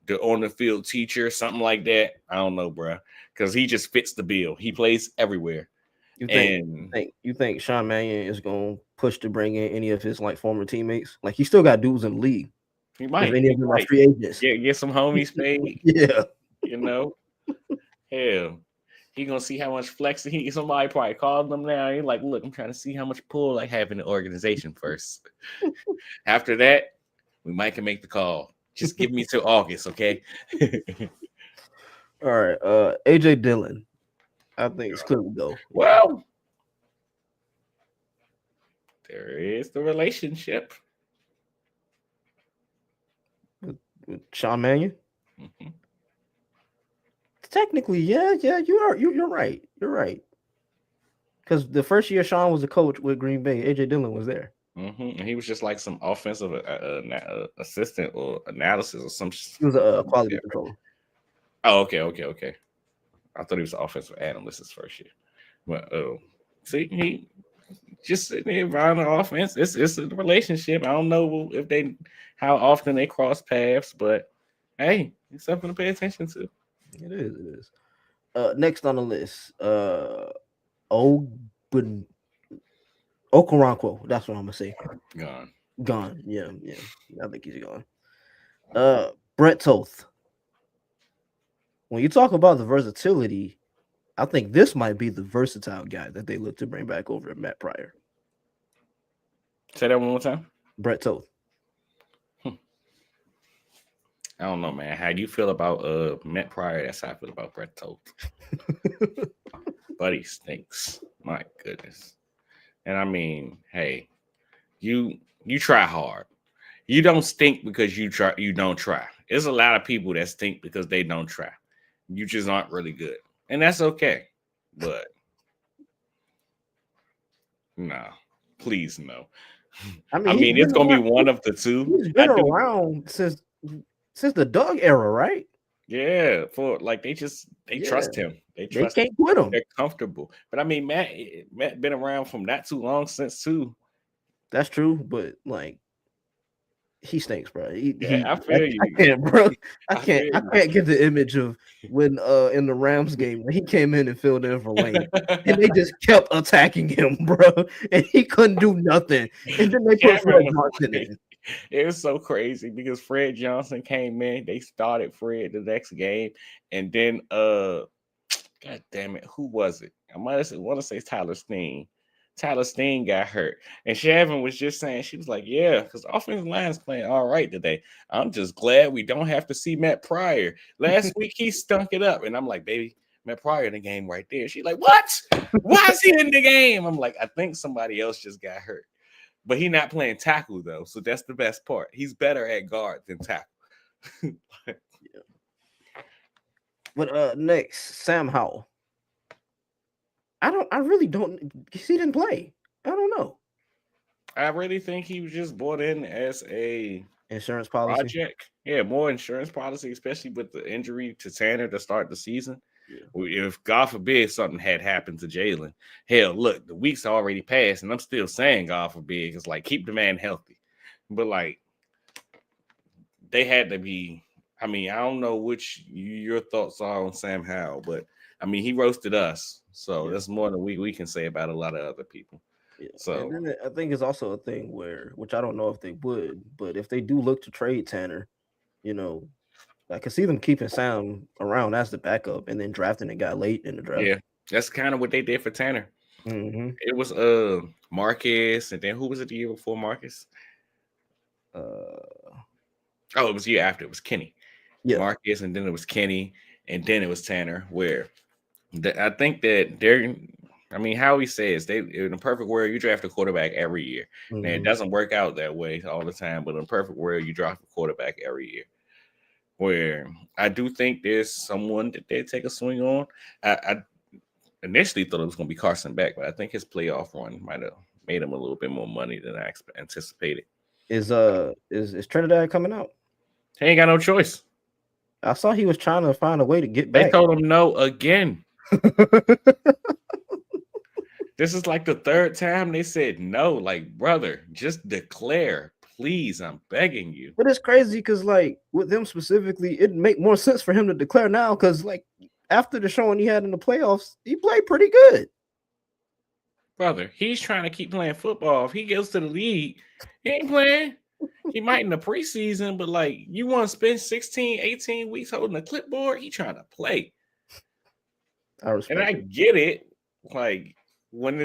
the on the field teacher, something like that. I don't know, bro, because he just fits the bill. He plays everywhere. You think Sean Mannion is going to push to bring in any of his like former teammates? Like he still got dudes in the league. He might. If any of them are free agents. Yeah, get some homies paid. Yeah, you know, hell. He gonna see how much flex somebody probably called them now. He's like, look, I'm trying to see how much pull I have in the organization first. After that, we might can make the call. Just give me till August, okay? All right. AJ Dillon. I think it's clear to go. Well, there is the relationship with Sean Mannion. Mm-hmm. Technically, yeah, you're right. You're right. Because the first year Sean was a coach with Green Bay, AJ Dillon was there. Mm-hmm. And he was just like some offensive assistant or analysis or some. He was a quality controller. Oh, okay. I thought he was an offensive analyst his first year. But see, he just sitting there around the offense. It's a relationship. I don't know how often they cross paths, but hey, it's something to pay attention to. It is. Next on the list, Okoronkwo. That's what I'm gonna say. Gone. Yeah. I think he's gone. Brett Toth. When you talk about the versatility, I think this might be the versatile guy that they look to bring back over at Matt Pryor. Say that one more time. Brett Toth. I don't know, man. How do you feel about Matt Pryor? That's how I feel about Brett Toth. Buddy stinks. My goodness. And I mean, hey, you try hard. You don't stink because you don't try. There's a lot of people that stink because they don't try. You just aren't really good. And that's okay. But no, please no. I mean it's gonna be one of the two. He's been around since the Doug era, right? Yeah, for like they trust him. They can't quit him. They're comfortable. But I mean, Matt been around from not too long since too. That's true, but like he stinks, bro. I feel you. I can't, bro. I can't get the image of when in the Rams game when he came in and filled in for Lane, and they just kept attacking him, bro, and he couldn't do nothing. And then they put Fred Johnson in. It was so crazy because Fred Johnson came in. They started Fred the next game, and then God damn it, who was it? I might want to say Tyler Steen. Tyler Steen got hurt. And Shavin was just saying, she was like, yeah, because offensive line's playing all right today. I'm just glad we don't have to see Matt Pryor. Last week he stunk it up. And I'm like, baby, Matt Pryor in the game right there. She's like, what? Why is he in the game? I'm like, I think somebody else just got hurt. But he's not playing tackle, though. So that's the best part. He's better at guard than tackle. But next, Sam Howell. I really don't. He didn't play. I don't know. I really think he was just brought in as a Insurance policy. project. Yeah, more insurance policy, especially with the injury to Tanner to start the season. Yeah. If God forbid something had happened to Jalen, hell, look, the week's already passed, and I'm still saying God forbid. It's like keep the man healthy, but like they had to be. I mean, I don't know which your thoughts are on Sam Howell, but I mean, he roasted us, so that's more than we can say about a lot of other people. Yeah. So and then I think it's also a thing which I don't know if they would, but if they do look to trade Tanner, you know, I can see them keeping Sam around as the backup and then drafting a guy late in the draft. Yeah, that's kind of what they did for Tanner. Mm-hmm. It was Marcus, and then who was it the year before Marcus? It was the year after. It was Kenny. Yeah, Marcus, and then it was Kenny, and then it was Tanner. Where I think that they're. I mean, how he says they in a perfect world, you draft a quarterback every year. Mm-hmm. And it doesn't work out that way all the time, but in a perfect world, you draft a quarterback every year. Where I do think there's someone that they take a swing on. I initially thought it was going to be Carson Beck, but I think his playoff run might have made him a little bit more money than I anticipated. Is Trinidad coming out? He ain't got no choice. I saw he was trying to find a way to get back. They told him no again. This is like the third time they said no. Like, brother, just declare, please. I'm begging you. But it's crazy because, like, with them specifically, it'd make more sense for him to declare now because, like, after the showing he had in the playoffs, he played pretty good. Brother, he's trying to keep playing football. If he gets to the league, he ain't playing. He might in the preseason, but, like, you want to spend 16, 18 weeks holding a clipboard? He trying to play. I get it. Like, when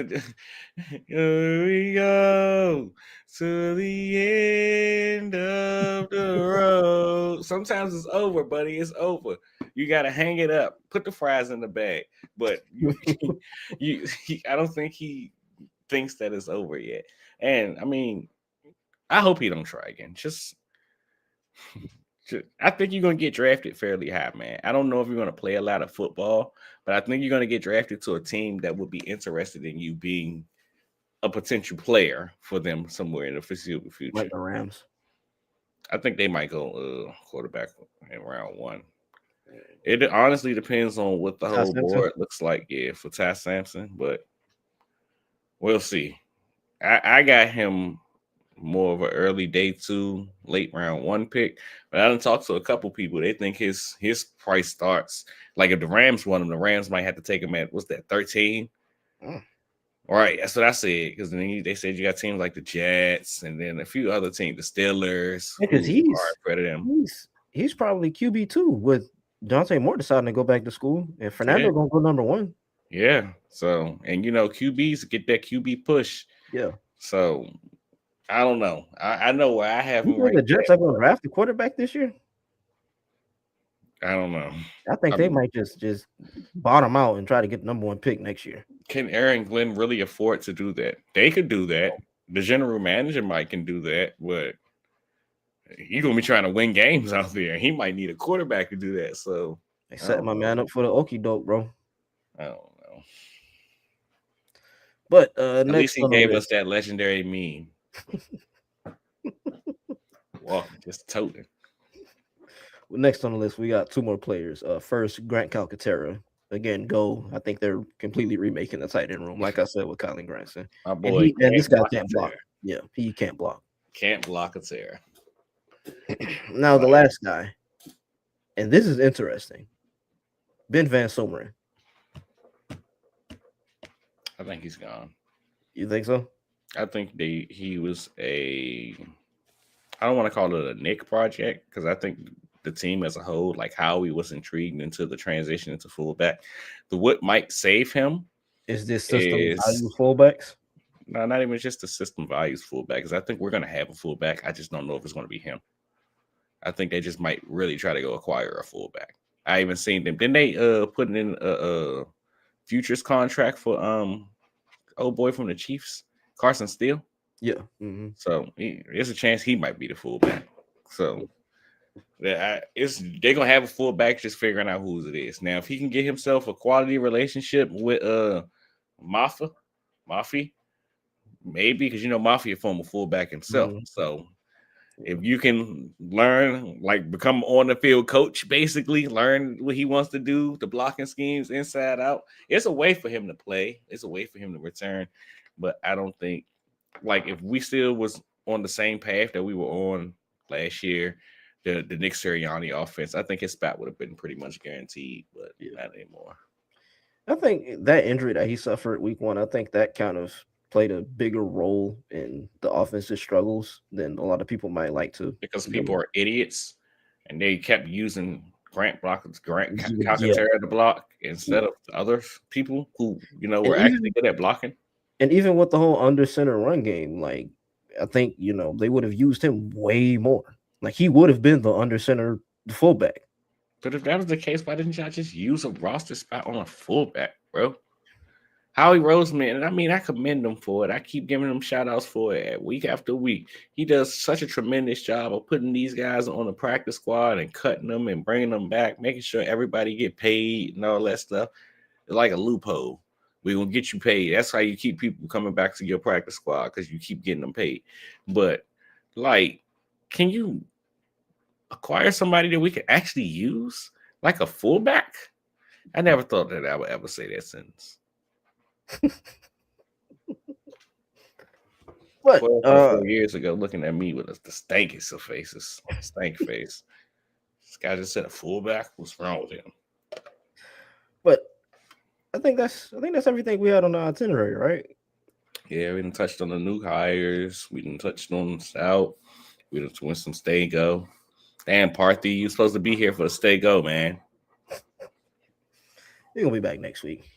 here we go to the end of the road. Sometimes it's over, buddy. It's over. You got to hang it up. Put the fries in the bag. But I don't think he thinks that it's over yet. And I mean, I hope he don't try again. I think you're going to get drafted fairly high, man. I don't know if you're going to play a lot of football, but I think you're going to get drafted to a team that would be interested in you being a potential player for them somewhere in the foreseeable future. Like the Rams. I think they might go quarterback in round 1. It honestly depends on what the whole board looks like, for Ty Sampson, but we'll see. I got him more of an early day 2, late round 1 pick. But I done talked to a couple people. They think his price starts. Like if the Rams want him, the Rams might have to take him at, what's that, 13? All right, that's what I said. Because then they said you got teams like the Jets and then a few other teams, the Steelers. Because he's probably QB2 with Dante Moore deciding to go back to school. And Fernando going to go number 1. Yeah. So, and QBs get that QB push. Yeah. So, I don't know. I know where I have him. Right, the Jets are going to draft the quarterback this year. I don't know. I think they might just bottom out and try to get the number 1 pick next year. Can Aaron Glenn really afford to do that? They could do that. The general manager can do that, but he's going to be trying to win games out there. He might need a quarterback to do that. So they set my man up for the okie doke, bro. I don't know. But at least he gave us that legendary meme. Walking, just toting. Well, next on the list, we got 2 more players. First, Grant Calcaterra. Again, go. I think they're completely remaking the tight end room, like I said with Colin Granson. My boy, and this guy can't block. Yeah, he can't block. Can't block a tear. Now, the last guy, and this is interesting. Ben Van Sumeren. I think he's gone. You think so? I think he was I don't want to call it a Nick project because I think the team as a whole, like Howie was intrigued into the transition into fullback. What might save him Is this system is value fullbacks? no, not even just the system values fullback, because I think we're going to have a fullback. I just don't know if it's going to be him. I think they just might really try to go acquire a fullback. I even seen them. Didn't they put in a futures contract for old boy from the Chiefs, Carson Steele? Yeah. So there's a chance he might be the fullback. So they're gonna have a fullback, just figuring out whose it is. Now, if he can get himself a quality relationship with Mafi, maybe, because Mafi a former fullback himself. So if you can learn, like become on the field coach, basically learn what he wants to do, the blocking schemes inside out, it's a way for him to play. It's a way for him to return. But I don't think, like, if we still was on the same path that we were on last year, the Nick Sirianni offense, I think his spot would have been pretty much guaranteed, but not anymore. I think that injury that he suffered week 1, I think that kind of played a bigger role in the offensive struggles than a lot of people might like to. Because people are idiots, and they kept using Grant Calcaterra Yeah. to block instead of the other people who were actually good at blocking. And even with the whole under center run game, like I think they would have used him way more. Like he would have been the under center fullback. But if that was the case, why didn't y'all just use a roster spot on a fullback, bro? Howie Roseman, and I mean, I commend him for it. I keep giving him shout outs for it week after week. He does such a tremendous job of putting these guys on the practice squad and cutting them and bringing them back, making sure everybody get paid and all that stuff. It's like a loophole. We're going to get you paid. That's how you keep people coming back to your practice squad, because you keep getting them paid. But, like, can you acquire somebody that we can actually use, like a fullback? I never thought that I would ever say that sentence. But 4 years ago, looking at me with the stankiest of faces, stank face. This guy just said a fullback. What's wrong with him? But I think that's everything we had on the itinerary, right? Yeah, we didn't touch on the new hires. We didn't touch on Stout. We didn't win some stay go. Damn, Parthy, you supposed to be here for the stay go, man. He's gonna be back next week.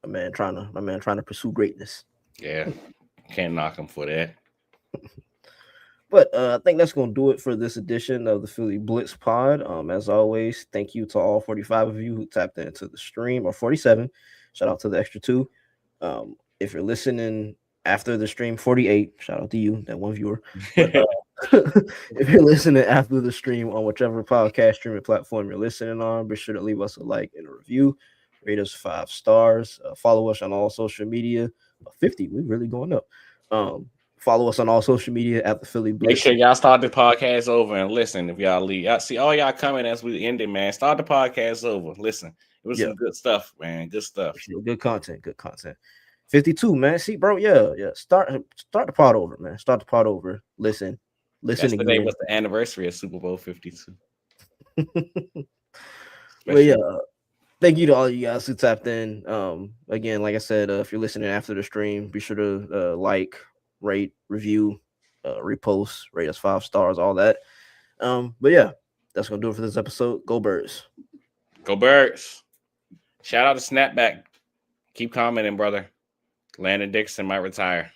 My man trying to pursue greatness. Yeah, can't knock him for that. But I think that's going to do it for this edition of the Philly Blitz Pod. As always, thank you to all 45 of you who tapped into the stream, or 47. Shout out to the extra 2. If you're listening after the stream, 48. Shout out to you, that one viewer. But, if you're listening after the stream on whichever podcast streaming platform you're listening on, be sure to leave us a like and a review. Rate us 5 stars. Follow us on all social media. 50, we're really going up. Follow us on all social media at the Philly Blitz. Make sure y'all start the podcast over and listen. If y'all leave, I see all y'all coming as we end it, man. Start the podcast over. Listen, it was some good stuff, man. Good stuff. Good content. 52, man. See, bro, yeah. Start the pod over, man. Start the pod over. Listen. Yesterday was the anniversary of Super Bowl 52. But yeah, thank you to all you guys who tapped in. Again, like I said, if you're listening after the stream, be sure to like, rate, review, repost, rate us 5 stars, all that. But yeah, that's gonna do it for this episode. Go Birds. Go Birds. Shout out to Snapback. Keep commenting, brother. Landon Dixon might retire.